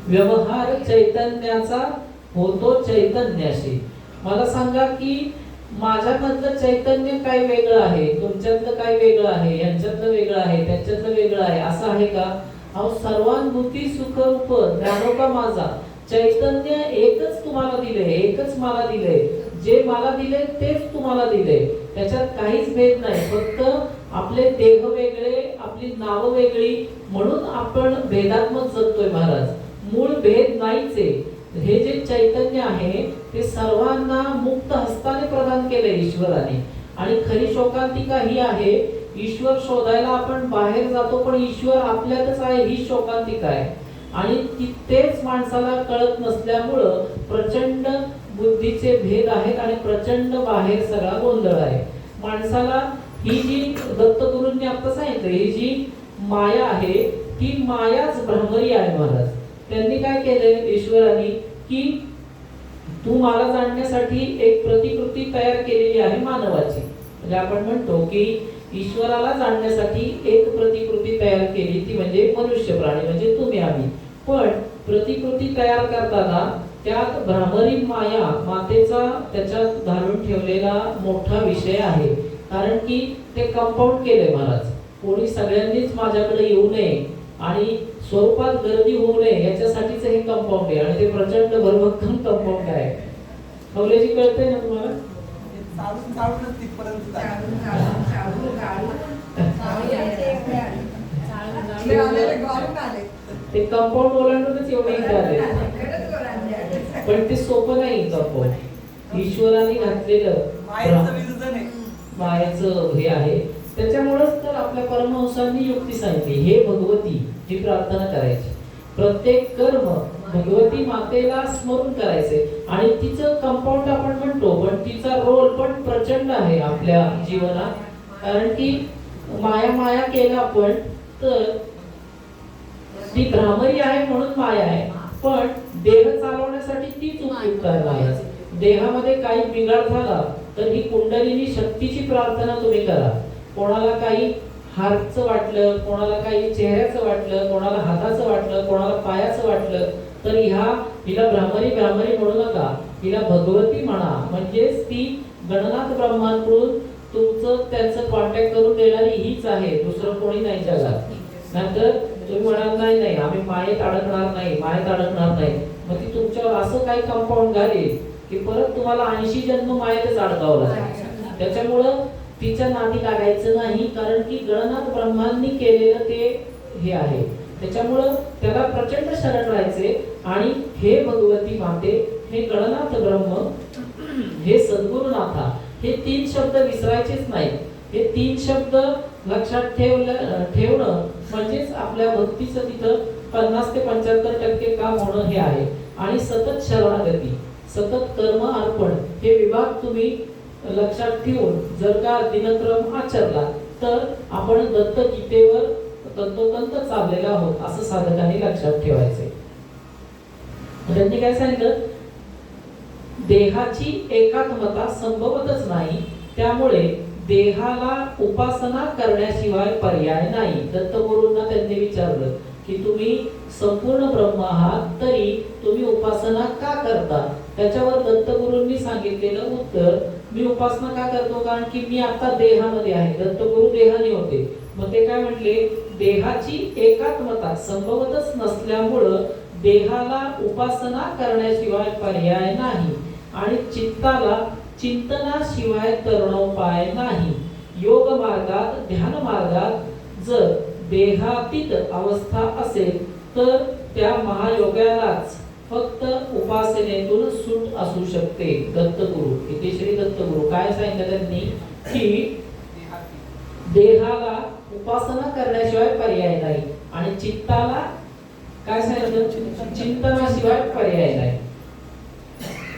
व्यवहार चैतन्याचा होतो चैतन्याशी. मला सांगा की माझ्यामधलं चैतन्य काय वेगळं आहे, तुमच्यातलं काय वेगळं आहे, यांच्यातलं वेगळं आहे, त्यांच्यातलं वेगळं आहे, असं आहे का? अहो, सर्वानुभूती सुखरूप ज्ञानोबा माझा चैतन्य एकच तुम्हाला दिले, एकच मला दिले, जे मला दिले तेच तुम्हाला दिले, त्याच्यात काहीच भेद नाही. फक्त आपले देह वेगळे, आपली नाव वेगळी, म्हणून आपण भेदात्मक जगतोय महाराज. मूळ भेद नाहीच आहे. हे जे चैतन्य आहे ते सर्वांना मुक्त हस्ताने प्रदान केले ईश्वराने. आणि खरी शोकांतिका ही आहे ईश्वर शोधायला आपण बाहेर जातो, पण ईश्वर आपल्यातच आहे ही शोकांतिका आहे. आणि तेच माणसाला कळत नसल्यामुळं प्रचंड बुद्धीचे भेद आहेत आणि प्रचंड बाहेर सगळा गोंधळ आहे. माणसाला ही जी दत्तगुरूंनी आता सांगितलं, ही जी माया आहे ती मायाच भ्रामरी आहे महाराज. त्यांनी काय केलं ईश्वराने की तू मला जाणण्यासाठी एक प्रतिकृती तयार केलेली आहे मानवाची. म्हणजे आपण म्हणतो की ईश्वराला जाणण्यासाठी एक प्रतिकृती तयार केली, ती म्हणजे मनुष्य प्राणी म्हणजे तुम्ही आम्ही. पण प्रतिकृती तयार करताना त्यात भ्रामरी माया मातेचा त्याच्यात घालून ठेवलेला मोठा विषय आहे. कारण की ते कंपाऊंड केले महाराज. कोणी सगळ्यांनीच माझ्याकडे येऊ नये आणि स्वरूपात गर्दी होऊ नये याच्यासाठीच हे कंपाऊंड आहे. आणि ते प्रचंड भरभक्कम कंपाऊंड आहे. कवलेजी कळतंय ना तुम्हाला? चालून चालूनच तिथपर्यंत ते कंपाऊंड ओलांडूनच एवढे इथे आले. पण ते सोपं नाही कंपाऊंड. ईश्वराने घातलेलं मायेचं विसर्जन आहे. मायाचं हे आहे. त्याच्यामुळेच तर आपल्या परमहंसांनी युक्ती सांगितली, हे भगवती ही प्रार्थना करायची. प्रत्येक कर्म भगवती मातेला स्मरून करायचे. आणि तिचं कंपाऊंड आपण म्हणतो, पण तिचा रोल पण प्रचंड आहे आपल्या जीवनात. कारण की माया माया केला आपण तर ती भ्रामरी आहे म्हणून माया आहे, पण देह चालवण्यासाठी तीच उपयुक्त आहे माया. देहामध्ये काही बिघाड झाला तर ही कुंडलिनी शक्तीची प्रार्थना तुम्ही करा. कोणाला काही हातचं वाटलं, कोणाला काही चेहऱ्याचं वाटलं, कोणाला हाताचं वाटलं, कोणाला पायाचं वाटलं, तर हिला भ्रामरी म्हणू नका, हिला भगवती म्हणा. म्हणजेच ती गणनाथ ब्रह्मांकडून तुमचं त्यांचं कॉन्टॅक्ट करून देणारी हीच आहे, दुसरं कोणी नाही जगात. नंतर तुम्ही म्हणाल नाही आम्ही मायेत अडकणार नाही, मग ती तुमच्यावर असं काही कंपाऊंड घालेल की परत तुम्हाला 80 जन्म मायेतच अडकावं लागेल. त्याच्यामुळं तिच्या नादी लागायचं नाही, कारण की गणनाथ ब्रह्मांनी केलेलं ते हे आहे. त्याच्यामुळं त्याला प्रचंड शरण राहायचे. आणि हे भगवती माते, हे गणनाथ ब्रह्म, हे सद्गुरुनाथा, हे 3 शब्द विसरायचेच नाही. हे 3 शब्द लक्षात ठेवणं म्हणजेच आपल्या भक्तीचं तिथं 50 ते 75% काम होणं हे आहे. आणि सतत शरणागती, सतत कर्म अर्पण हे विभाग तुम्ही लक्षात ठेवून जर का दिनक्रम आचरला तर आपण दत्तगीतेवर तंतोतंत चाललेलो आहोत असं साधकांनी लक्षात ठेवायचे. त्यांनी काय सांगितलं, देहाची एकात्मता संभवतच नाही, त्यामुळे देहाला उपासना करण्याशिवाय पर्याय नाही. दत्तगुरूंना त्यांनी विचारलं की तुम्ही संपूर्ण ब्रह्म आहात तरी तुम्ही उपासना का करता? त्याच्यावर दत्तगुरूंनी सांगितलेलं उत्तर, मी उपासना का करतो कारण की मी आता देहामध्ये आहे. दत्तगुरु देहाने होते. मग ते काय म्हटले, देहाची एकात्मता संभवतच नसल्यामुळं देहाला उपासना करण्याशिवाय पर्याय नाही आणि चित्ताला चिंतनाशिवाय तरणोपाय नाही. योग मार्गात, ध्यान मार्गात जर देहातीत अवस्था असेल तर त्या महायोगालाच फक्त उपासनेतून सूट असू शकते. दत्तगुरु, इथे श्री दत्तगुरु काय सांगितलं त्यांनी की देहाला उपासना करण्याशिवाय पर्याय नाही आणि चित्ताला काय सांगितलं, चिंतनाशिवाय पर्याय नाही.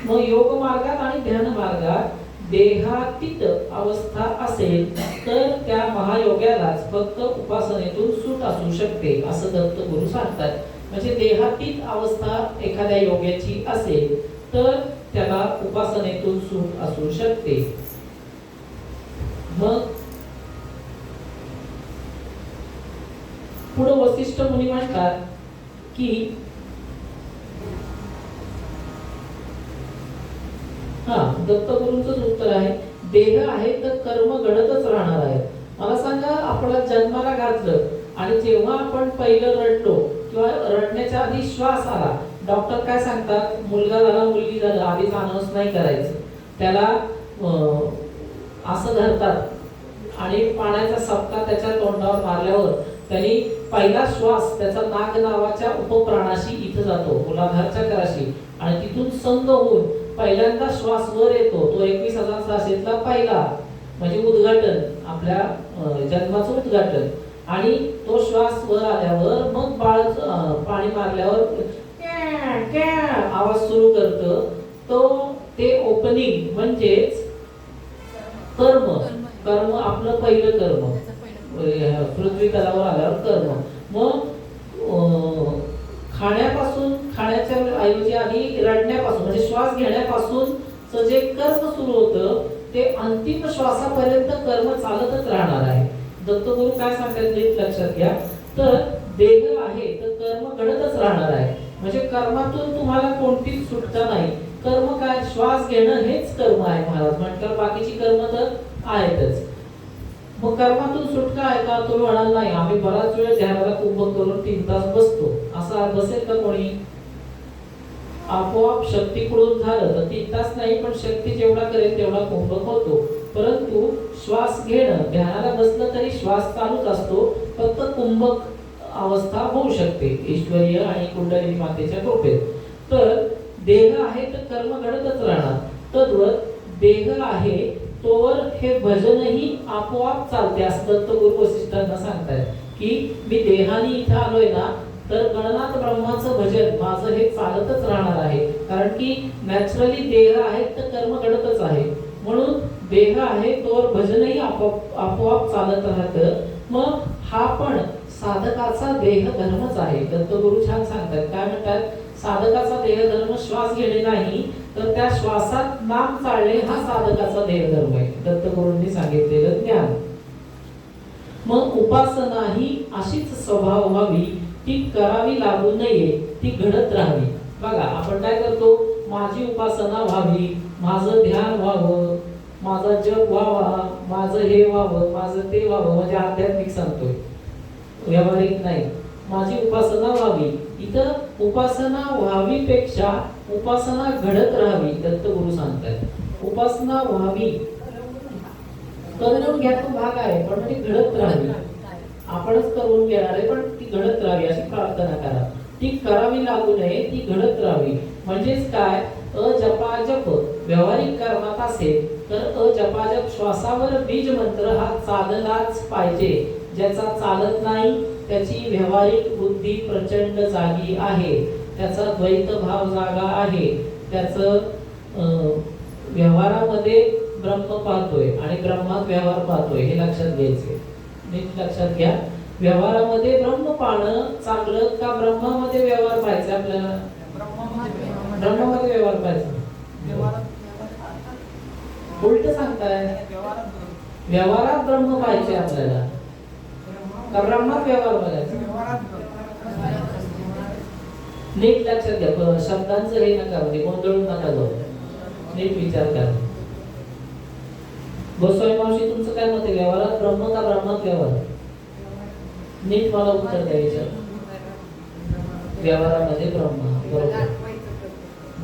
मग योग मार्गात आणि ध्यान मार्गात देहातीत अवस्था असेल तर त्या महायोगालाच फक्त उपासनेतून सूट असू शकते असं दत्तगुरु सांगतात. म्हणजे देहातीत अवस्था एखाद्या योग्याची असेल तर त्याला उपासनेतून सूट असू शकते. मग पुढे वसिष्ठ मुनी म्हणतात की दत्तगुरूंचं उत्तर आहे, देह आहे तर कर्म घडतच राहणार आहे. मला सांगा, आपला जन्माला घातलं आणि जेव्हा आपण पहिलं रडलो किंवा रडण्याच्या आधी श्वास आला, डॉक्टर काय सांगतात, मुलगा झाला मुलगी झाला आधीच अनाउन्स नाही करायचं. त्याला असं धरतात आणि पाण्याचा सपका त्याच्या तोंडावर मारल्यावर त्यांनी पहिला श्वास त्याचा नाग नावाच्या उपप्राणाशी इथं जातो, मुलाधारच्या कराशी, आणि तिथून संग होऊन पहिल्यांदा श्वास वर येतो. तो 21,000 श्वासेतला पहिला. म्हणजे उद्घाटन, आपल्या जन्माचं उद्घाटन. आणि तो श्वास वर आल्यावर मग बाळ पाणी मारल्यावर क्या क्या आवाज सुरू करतं. ते ओपनिंग म्हणजेच कर्म. कर्म आपलं पहिलं कर्म, पृथ्वी तलावर आल्यावर कर्म. मग खाण्याच्या ऐवजी आधी रडण्यापासून म्हणजे श्वास घेण्यापासून जे कर्म सुरू होतं ते अंतिम श्वासापर्यंत कर्म चालतच राहणार आहे. दत्तगुरु काय सांगतात नीट लक्षात घ्या. तर देह आहे तर कर्म घडतच राहणार आहे. म्हणजे कर्मातून तुम्हाला कोणतीच सुटका नाही. कर्म काय, श्वास घेणं हेच कर्म आहे महाराज म्हटलं, बाकीची कर्म तर आहेतच. मग कर्मातून सुटका आहे का? तुम्ही म्हणाल नाही, आम्ही बराच वेळ ध्यानाला कुंभक करून 3 तास बसतो. असा बसेल का कोणी? आपोआप शक्तीकडून झालं तर 3 तास नाही, पण शक्ती जेवढा करेल तेवढा कुंभक होतो. परंतु श्वास घेणं, ध्यानाला बसलं तरी श्वास चालूच असतो, फक्त कुंभक अवस्था होऊ शकते ईश्वरीय आणि कुंडलिनी मातेच्या कृपेत. तर देह आहे तर कर्म घडतच राहणार. तद्वत देह आहे तोवर हे भजनही आपोआप चालते असं दत्तगुरु वसिष्ठांना सांगतात की मी देहाने इथं आलोय ना तर गणनाथ ब्रह्माचं भजन माझं हे चालतच राहणार आहे. कारण की नॅचरली देह आहे तर कर्म घडतच आहे. म्हणून देह आहे तोवर भजनही आपोआप चालत राहतं. मग हा पण साधकाचा देह धर्मच आहे. दत्तगुरु छान सांगतात, काय म्हणतात, साधकाचा देह धर्म श्वास घेणे नाही तर त्या श्वासात नाम चालणे हा साधकाचा देह धर्म आहे. दत्तगुरूंनी सांगितलेलं ज्ञान. मग उपासना ही अशीच स्वभाव व्हावी, ती करावी लागू नये, ती घडत राहावी. बघा आपण काय करतो, माझी उपासना व्हावी, माझं ध्यान व्हावं, माझा जप व्हावा, माझं हे व्हावं, माझं ते व्हावं, म्हणजे आध्यात्मिक सांगतोय, व्यावहारिक नाही. माझी उपासना व्हावी. इथं उपासना व्हावी पेक्षा उपासना घडत राहावी. दत्तगुरु सांगतात उपासना व्हावी, करून घ्या तो भाग आहे, पण ती घडत राहावी. आपणच करून घेणार आहे पण ती घडत राहावी अशी प्रार्थना करा. ती करावी लागू नये, ती घडत राहावी. म्हणजेच काय, अजपाजप व्यावहारिक कर्मात असेल तर अजपाजप श्वासावर बीज मंत्र हा चाललाच पाहिजे. ज्याचा चालत नाही त्याची व्यावहारिक बुद्धी प्रचंड जागी आहे, त्याचा द्वैत भाव जागा आहे, त्याचं व्यवहारामध्ये ब्रह्म पाहतोय आणि ब्रह्मात व्यवहार पाहतोय, हे लक्षात घ्यायचे. नीट लक्षात घ्या. व्यवहारामध्ये ब्रह्म पाहणं चांगलं का ब्रह्मामध्ये व्यवहार पाहायचा? आपल्याला ब्रह्मामध्ये व्यवहार पाहायचा. उलट सांगताय, व्यवहारात ब्रह्म पाहिजे आपल्याला का ब्रह्मात व्यवहार बघायचा? नीट लक्षात घ्या. शब्दांचं हे नका म्हणजे गोंधळून नका जाऊ, नीट विचार करा. गोस्वामी मावशी तुमचं काय मत आहे, व्यवहारात ब्रह्म का ब्रह्मात व्यवहार? नीट मला उत्तर द्यायचं. व्यवहारामध्ये ब्रह्म, बरोबर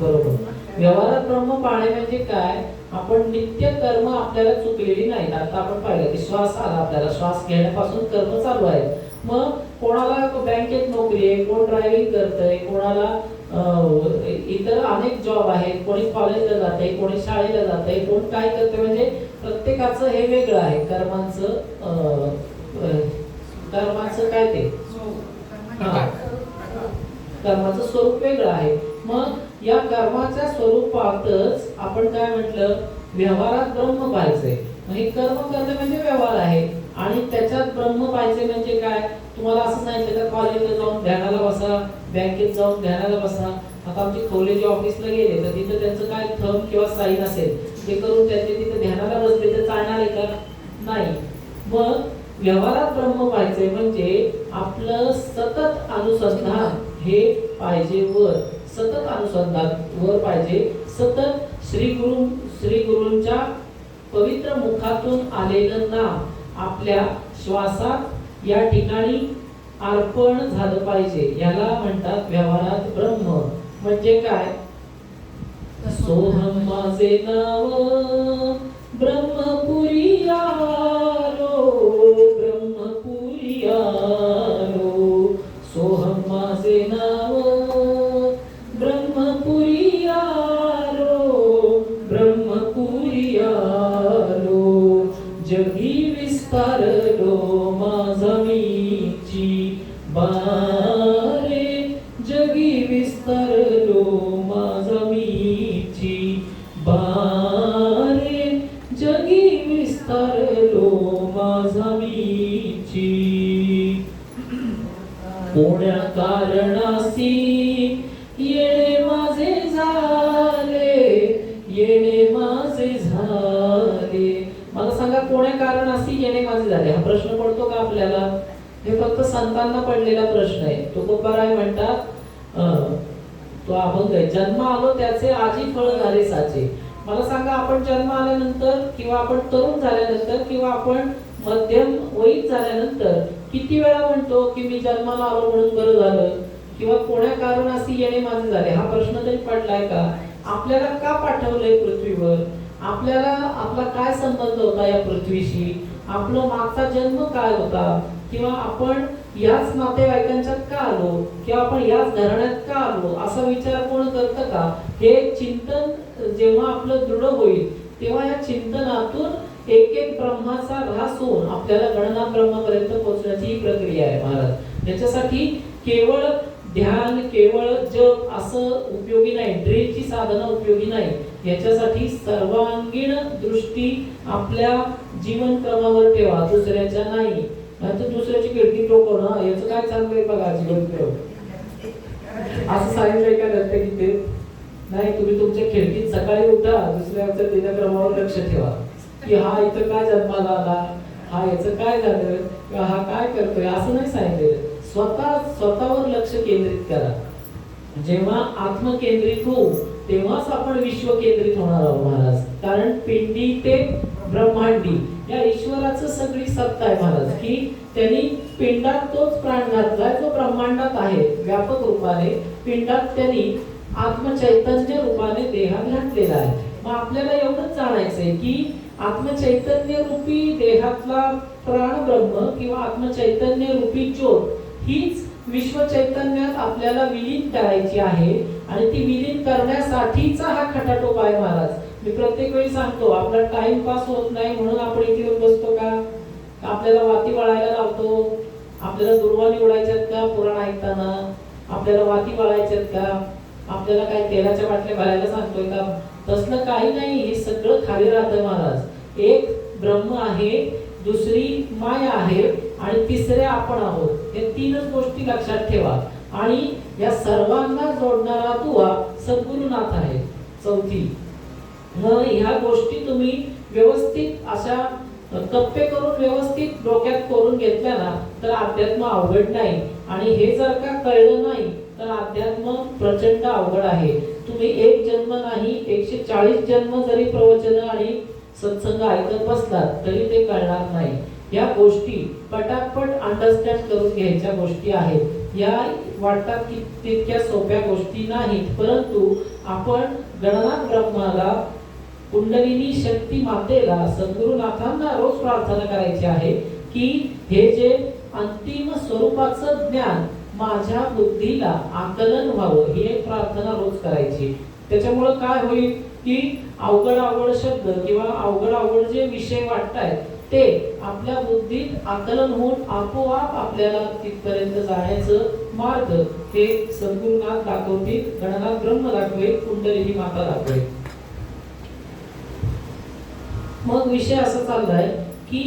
बरोबर. व्यवहारात ब्रह्म पाहणे म्हणजे काय, आपण नित्य कर्म आपल्याला चुकलेली नाहीत. आता आपण पाहिलं की श्वास आला, आपल्याला श्वास घेण्यापासून कर्म चालू आहे. मग कोणाला बँकेत नोकरी आहे, कोण ड्रायव्हिंग करतंय, कोणाला इतर अनेक जॉब आहेत, कोणी कॉलेजला जाते, कोणी शाळेला जाते, कोण काय करते, म्हणजे प्रत्येकाचं हे वेगळं आहे. कर्माचं काय ते कर्माचं स्वरूप वेगळं आहे. मग या कर्माच्या स्वरूपातच आपण काय म्हटलं, व्यवहारात ब्रह्म पाहिजे. हे कर्म करणे म्हणजे व्यवहार आहे आणि त्याच्यात ब्रह्म पाहिजे म्हणजे काय. तुम्हाला असं सांगितलं का कॉलेजला जाऊन ध्यानाला बसा, बँकेत जाऊन ध्यानाला बसा. आता आमची कॉलेज ऑफिसला गेले तर तिथं त्यांचं काय थंब किंवा साईन असेल ते करून त्यांचे तिथं ध्यानाला बसले तर चालणार आहे का? नाही. मग व्यवहारात ब्रह्म पाहिजे म्हणजे आपलं सतत अनुसंधान हे पाहिजे वर, सतत अनुसंधान वर पाहिजे. सतत श्री गुरूंच्या पवित्र मुखातून आलेलं नाम आपल्या श्वासात या ठिकाणी अर्पण झालं पाहिजे. याला म्हणतात व्यवहारात ब्रह्म. म्हणजे काय, सोहम माझे नाव ब्रह्मपुरी आलो, ब्रह्मपुरी आलो. सोहम माझे नाव ब्रह्मपुरी आलो, ब्रह्मपुरी आलो. कोण्या कारणासी येणे माझे झाले, येणे माझे झाले. मला सांगा कोण्या कारणासी येणे माझे झाले? हा प्रश्न पडतो का आपल्याला? हे फक्त संतांना पडलेला प्रश्न आहे. तुकोबाराय म्हणतात तो अभंग आहे, जन्म आलो त्याचे आजी फळ झाले साचे. मला सांगा आपण जन्म आल्यानंतर किंवा आपण तरुण झाल्यानंतर किंवा आपण मध्यम वयीत झाल्यानंतर किती वेळा म्हणतो की मी जन्माला आलो म्हणून बरं झालं, किंवा कोण्या कारणासी येणे माझे झाले? हा प्रश्न तरी पडलाय का? आपल्याला का पाठवलंय पृथ्वीवर? आपल्याला आपला काय संबंध होता या पृथ्वीशी? आपला मागचा जन्म काय होता? किंवा आपण याच नातेवाईकांच्यात का आलो, किंवा आपण याच घराण्यात का आलो, असा विचार कोण करतं का? हे चिंतन जेव्हा आपलं दृढ होईल तेव्हा या चिंतनातून एक एक ब्रह्माचा ऱ्हास होऊन आपल्याला गणना ब्रह्मापर्यंत पोहोचण्याची ही प्रक्रिया आहे महाराज. याच्यासाठी केवळ ध्यान, केवळ जप असं उपयोगी नाही, ड्रिलची साधना उपयोगी नाही. याच्यासाठी सर्वांगीण दृष्टी आपल्या जीवन क्रमावर ठेवा, दुसऱ्याच्या नाही. नाहीतर दुसऱ्याची खिडकी टोकव ना, याचं काय चाललंय बघा जीवन क्रम, असं सांगितलंय का दत्तगीतेत? नाही, तुम्ही तुमच्या खिडकीत सकाळी उठा, दुसऱ्याच्या दिनक्रमावर लक्ष ठेवा की हा इथं काय जन्माला आला, हा याचं काय झालं, किंवा हा काय करतोय, असं नाही सांगितलेलं. स्वतःवर लक्ष केंद्रित करा. जेव्हा आत्मकेंद्रित होऊ तेव्हाच आपण विश्व केंद्रित होणार आहोत महाराज. कारण पिंडी ते ब्रह्मांडी या ईश्वराचं सगळी सत्ता आहे महाराज, की त्यांनी पिंडात तोच प्राण घातलाय जो ब्रह्मांडात आहे व्यापक रूपाने. पिंडात त्यांनी आत्मचैतन्य रूपाने देहात घातलेला आहे. मग आपल्याला एवढंच जाणायचंय की आत्मचैतन्य रूपी देहातला प्राण ब्रह्म किंवा आत्मचैतन्य रूपी ज्योत हीच विश्व चैतन्यात आपल्याला विलीन करायची आहे. आणि ती विलीन करण्यासाठीचा हा खटाटोप आहे महाराज. मी प्रत्येक वेळी सांगतो, आपला टाइमपास होत नाही म्हणून आपण इथे येऊन बसतो का? आपल्याला वाती वळायला लावतो, आपल्याला दुर्वाणी उडायच्यात का पुराण ऐकताना? आपल्याला वाती वळायच्यात का? आपल्याला काय तेलाच्या बाटल्या भरायला सांगतोय का? तसलं काही नाही. हे सगळं खाली राहतं महाराज. एक ब्रह्म आहे, दुसरी माया आहे आणि तिसरे आपण आहोत. हे तीनच गोष्टी लक्षात ठेवा. आणि या सर्वांना जोडणारा दुवा सद्गुरुनाथ आहे चौथी. मग ह्या गोष्टी तुम्ही व्यवस्थित अशा कप्पे करून व्यवस्थित डोक्यात करून घेतल्या ना तर अध्यात्म अवघड नाही. आणि हे जर का कळलं नाही तर अध्यात्म प्रचंड अवघड आहे. तुम्ही एक जन्म नाही 140 जन्म जरी प्रवचन आणि सत्संग ऐकत बसलात तरी ते कळणार नाही. या गोष्टी पटापट अंडरस्टँड करून घ्यायच्या गोष्टी आहेत. या वाटतात की तितक्या सोप्या गोष्टी नाहीत, परंतु आपण गणनाथ ब्रह्माला, कुंडलिनी शक्ती मातेला, सद्गुरुनाथांना रोज प्रार्थना करायची आहे की हे जे अंतिम स्वरूपाचं ज्ञान माझ्या बुद्धीला आकलन व्हावं, ही एक प्रार्थना रोज करायची. त्याच्यामुळे काय होईल की अवघड शब्द किंवा अवघड जे विषय वाटतायत ते आपल्या बुद्धीत आकलन होऊन आपोआप आपल्याला तिथपर्यंत जाण्याचं मार्ग हे सद्गुरुनाथ दाखवतील, गणनाथ ब्रह्म दाखवेल, कुंडलिनी माता दाखवेल. मग विषय असा चाललाय की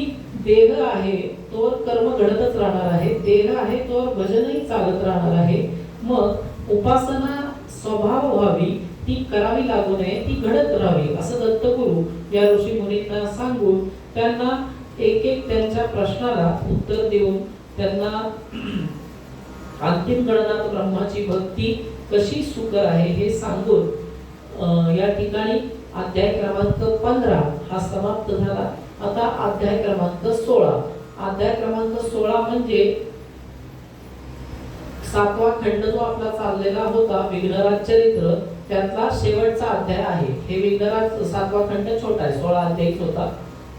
देह आहे तोवर कर्म घडतच राहणार आहे, देह आहे तोवर भजनही चालत राहणार आहे. मग उपासना स्वभाव व्हावी, ती करावी लागू नये, ती घडत राहावी असं दत्तगुरु या ऋषी मुनींना सांगून त्यांना एक एक त्यांच्या प्रश्नाला उत्तर देऊन त्यांना अंतिम गणनाथ ब्रह्माची भक्ती कशी सुकर आहे हे सांगून या ठिकाणी अध्याय क्रमांक 15 हा समाप्त झाला. आता अध्याय क्रमांक 16. अध्याय क्रमांक 16 म्हणजे 7वा खंड जो आपला चाललेला होता विघ्नराज चरित्र, त्यातला शेवटचा अध्याय आहे. हे विघ्नराज 7वा खंड छोटा आहे, 16 अध्यायच होता.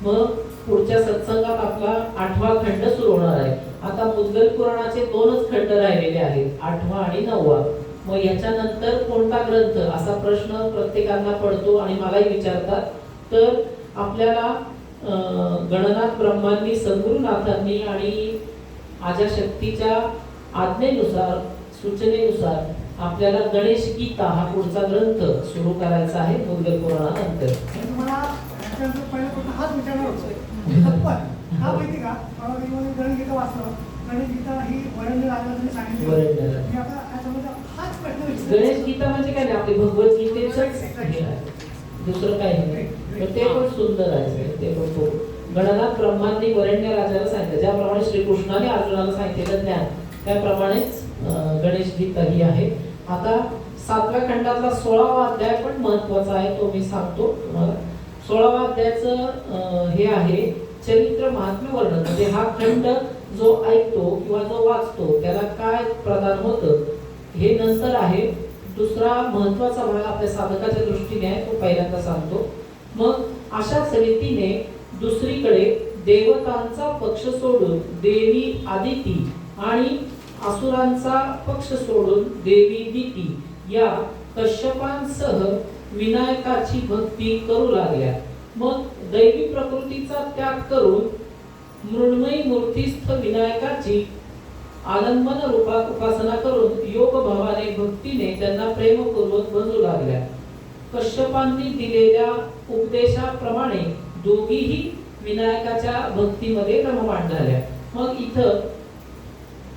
मग पुढच्या सत्संगात आपला 8वा खंड सुरू होणार आहे. आता मुद्गल पुराणाचे 2च खंड राहिलेले आहेत, 8वा आणि 9वा. मग याच्यानंतर कोणता ग्रंथ असा प्रश्न प्रत्येकाला पडतो आणि मलाही विचारतात. तर आपल्याला गणनाथ ब्रह्मांनी, सद्गुरुनाथांनी आणि आद्याशक्तीच्या आज्ञेनुसार, सूचनेनुसार आपल्याला गणेश गीता हा पुढचा ग्रंथ सुरू करायचा आहे मुद्गल पुराणानंतर. तुम्हाला पहिला हाच विचारणार होतो का माहिती का, मला गणगीता वाचलं गणेश गीता ही वरंड राजाने सांगितली वरंड राजा. मी आता याच्यामध्ये हाच प्रश्न विचारतो. गणेश गीता म्हणजे काय नाही, आपली भगवद्गीतेच हे आहे, दुसरं काही नाही. पण ते पण सुंदर आहे, ते पण खूप. गणनाथ ब्रह्मांनी वरण्य राजाला सांगितलं, ज्याप्रमाणे श्रीकृष्णाने अर्जुनाला सांगितलेलं ज्ञान त्याप्रमाणेच गणेश गीता ही आहे. आता 7व्या खंडातला 16वा अध्याय पण महत्वाचा आहे, तो मी सांगतो तुम्हाला. 16वा अध्यायाचं हे आहे चरित्र महात्म्य वर्णन. म्हणजे हा खंड जो ऐकतो किंवा जो वाचतो त्याला काय प्रदान होतं हे नंतर आहे. दुसरा महत्वाचा भाग आपल्या साधकाच्या दृष्टीने आहे, तो पहिल्यांदा सांगतो. मग अशाच रीतीने दुसरीकडे देवतांचा पक्ष सोडून देवी आदिती आणि असुरांचा पक्ष सोडून देवी दिती या कश्यपांसह विनायकाची भक्ती करू लागल्या. मग दैवी प्रकृतीचा त्याग करून मृण्मयी मूर्तीस्थ विनायकाची आलंबन रूपात उपासना करून योग भावाने भक्तीने त्यांना प्रेमपूर्वक भजू लागल्या. कश्यपांनी दिलेल्या उपदेशाप्रमाणे दोघीही विनायकाच्या भक्तीमध्ये रममाण झाल्या. मग इथं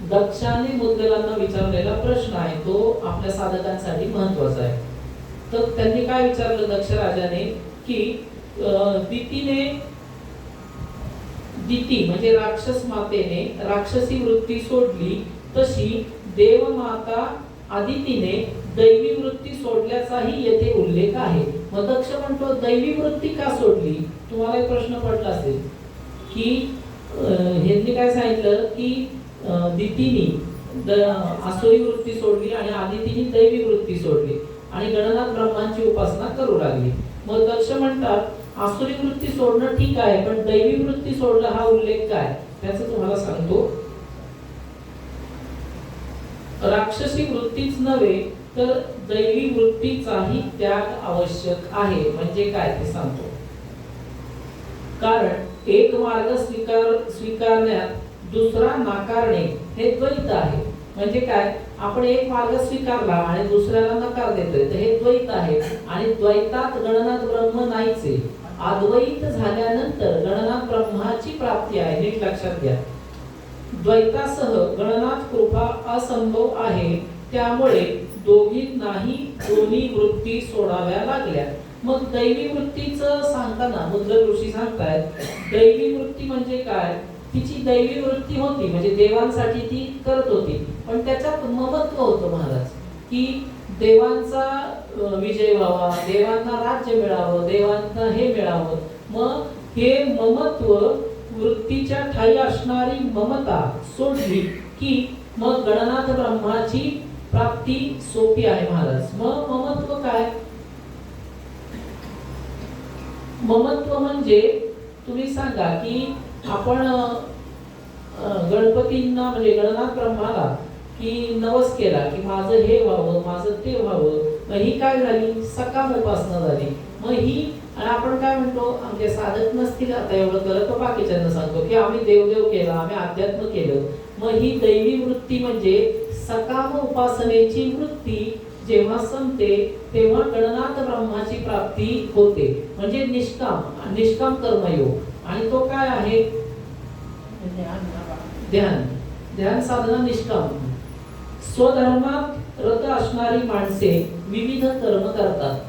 दक्षाने मुद्गलांना विचारलेला प्रश्न आहे, तो आपल्या साधकांसाठी महत्वाचा आहे. तर त्यांनी काय विचारलं दक्ष राजाने की दिती म्हणजे राक्षस मातेने राक्षसी वृत्ती सोडली, तशी देवमाता आदितीने दैवी वृत्ती सोडल्याचाही येथे उल्लेख आहे. मग दक्ष म्हणतो दैवी वृत्ती का सोडली? तुम्हाला एक प्रश्न पडला असेल की ह्यांनी काय सांगितलं की दितीनी आसुरी वृत्ती सोडली आणि आदितीने दैवी वृत्ती सोडली आणि गणनाथ ब्रह्मांची उपासना करू लागली. मग दक्ष म्हणतात आसुरी वृत्ती सोडणं ठीक आहे, पण दैवी वृत्ती सोडणं हा उल्लेख काय त्याचं तुम्हाला सांगतो. राक्षसी वृत्तीच नव्हे तर दैवी वृत्तीचाही त्याग आवश्यक आहे. म्हणजे काय ते सांगतो. कारण एक मार्ग स्वीकारण्यात दुसरा नाकारणे हे द्वैत आहे. म्हणजे काय, आपण एक मार्ग स्वीकारला आणि दुसऱ्याला नकार देतोय तर हे द्वैत आहे. आणि द्वैतात गणनाथ ब्रह्म नाहीच आहे. अद्वैत झाल्यानंतर गणनाथ ब्रह्माची प्राप्ती आहे, नीट लक्षात घ्या. द्वैतासह गणनाथ कृपा असंभव आहे, त्यामुळे दोघींनाही दोन्ही वृत्ती सोडाव्या लागल्या. मग दैवी वृत्तीचं सांगताना मुद्गल ऋषी सांगतायत दैवी वृत्ती म्हणजे काय, तिची दैवी वृत्ती होती म्हणजे देवांसाठी ती करत होती, पण त्याच्यात ममत्व होतं महाराज की देवांचा विजय व्हावा, देवांना राज्य मिळावं, देवांना हे मिळावं. मग हे ममत्व वृत्तीच्या ठाई असणारी ममता सोडली की मग गणनाथ ब्रह्माची प्राप्ती सोपी आहे महाराज. मग ममत्व काय, ममत्व म्हणजे तुम्ही सांगा की आपण गणपतींना म्हणजे गणनाथ ब्रह्माला की नवस केला की माझं हे व्हावं, माझं ते व्हावं. मग ही काय झाली, सकाम उपासना झाली. मग ही आणि आपण काय म्हणतो आमचे साधक नसतील आता एवढं करत, तो बाकीच्यांना सांगतो की आम्ही देवदेव केला, आम्ही अध्यात्म केलं. मग ही दैवी वृत्ती म्हणजे सकाम उपासनेची वृत्ती जेव्हा संपते तेव्हा गणनाथ ब्रह्माची प्राप्ती होते. म्हणजे निष्काम कर्मयोग. आणि तो काय आहे, ध्यान साधना निष्काम. स्वधर्मात रत असणारी माणसे विविध कर्म करतात.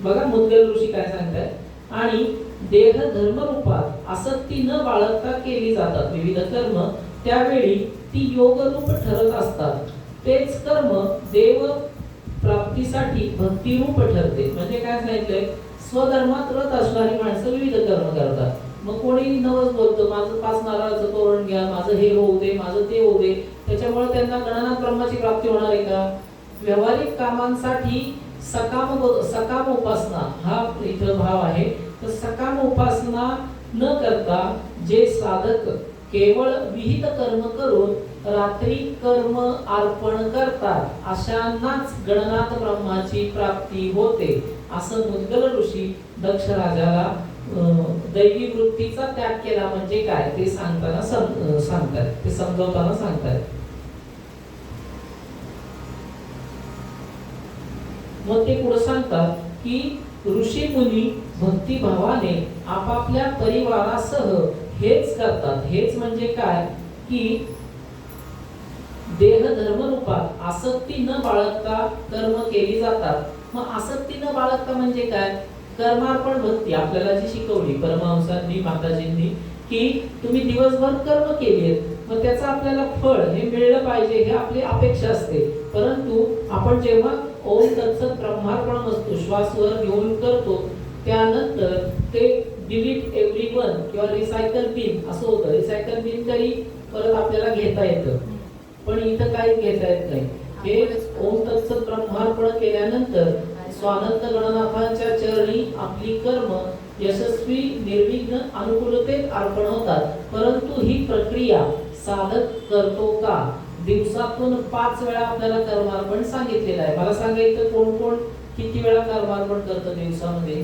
बघा मुद्गल ऋषी काय सांगतात. आणि देह धर्म रूपात आसक्ती न बाळगता केली जातात विविध कर्म, त्यावेळी ती योगरूप ठरत असतात. तेच कर्म देव प्राप्तीसाठी भक्तिरूप ठरते. म्हणजे काय सांगितलंय, स्वधर्मात रत असणारी माणसं विविध कर्म करतात. मग कोणी नवस बोलतो माझं 5 नारळाचं तोरण घ्या, माझं हे होऊ दे, माझं ते होऊ दे, त्याच्यामुळे त्यांना गणनाथ ब्रह्माची प्राप्ती होणार आहे का? व्यावहारिक कामांसाठी सकाम उपासना हा इथं भाव आहे. तर सकाम उपासना न करता जे साधक केवळ विहित कर्म करून रात्री कर्म अर्पण करतात अशांनाच गणनाथ ब्रह्माची प्राप्ती होते. असं मुद्गल ऋषी दक्ष राजाला दैवी वृत्तीचा त्याग केला म्हणजे काय ते सांगताना सांगतात, ते समजवताना सांगतात. मग ते पुढे सांगतात की ऋषी मुनी भक्तिभावाने आपापल्या परिवारासह हेच करतात. हेच म्हणजे काय की देह धर्मरूपात आसक्ती न बाळगता कर्म केली जातात. मग आसक्ती न बाळगता म्हणजे काय? कर्मार्पण भक्ती आपल्याला जी शिकवली परमहंसांनी माताजींनी की तुम्ही दिवसभर कर्म केलीत, मग त्याचं आपल्याला फळ हे मिळलं पाहिजे हे आपली अपेक्षा असते. परंतु आपण जेव्हा ओम तत्सत ब्रह्मार्पण वस्तू श्वासवर घेऊन करतो त्यानंतर ते डिलीट एव्हरीवन किंवा रिसायकल बिन असं होतं. रिसायकल बिन तरी परत आपल्याला घेता येतं, पण इथं काहीच घेता येत नाही. हे ओम तत्सत ब्रह्मार्पण केल्यानंतर स्वानंद गणनाथांच्या चरणी आपली कर्म यशस्वी निर्विघ्न अनुकूलतेत अर्पण होतात. परंतु ही प्रक्रिया साधक करतो का? दिवसातून 5 वेळा आपल्याला कर्मार्पण सांगितलेलं आहे. मला सांगायचं कोण कोण किती वेळा कर्मार्पण करतं दिवसामध्ये?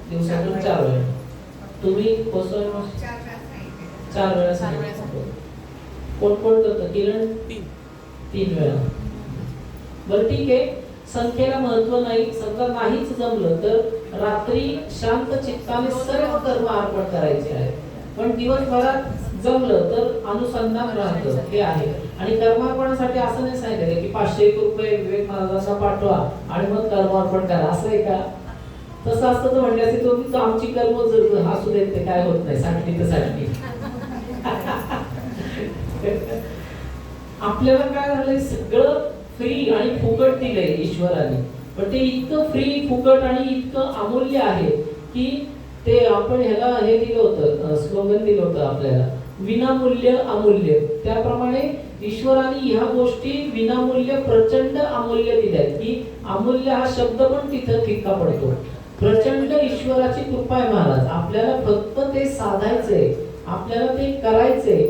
दिवसातून 4 वेळा. तुम्ही 4 वेळा सांगितलं. कोण कोण करतं? किरण 3 वेळा. बरं ठीक आहे, संख्येला महत्व नाही. समजा नाहीच जमलं तर रात्री शांत चित्ताने सर्व कर्म अर्पण करायचे आहे. पण दिवसभरात जमलं तर अनुसंधान राहतं हे आहे. आणि कर्मार्पणासाठी असं नाही सांगितलं की 501 रुपये विवेक महाराजांना पाठवा आणि मग कर्मार्पण करा, असं आहे का? तसं असतं तर म्हणले असते तुम्ही आमची कर्म असू देत ते काय होत नाही, साठली तर साठली. आपल्याला काय झालंय, सगळं फ्री आणि फुकट दिलंय ईश्वराने. पण ते इतकं फ्री फुकट आणि इतकं अमूल्य आहे की ते आपण ह्याला हे दिलं होतं, स्लोगन दिलं होतं आपल्याला, विनामूल्य अमूल्य. त्याप्रमाणे ईश्वराने ह्या गोष्टी विनामूल्य प्रचंड अमूल्य दिल्यात. की अमूल्य हा शब्द पण तिथं फिक्का पडतो. प्रचंड ईश्वराची कृपा आहे महाराज. आपल्याला फक्त ते साधायचंय, आपल्याला ते करायचंय.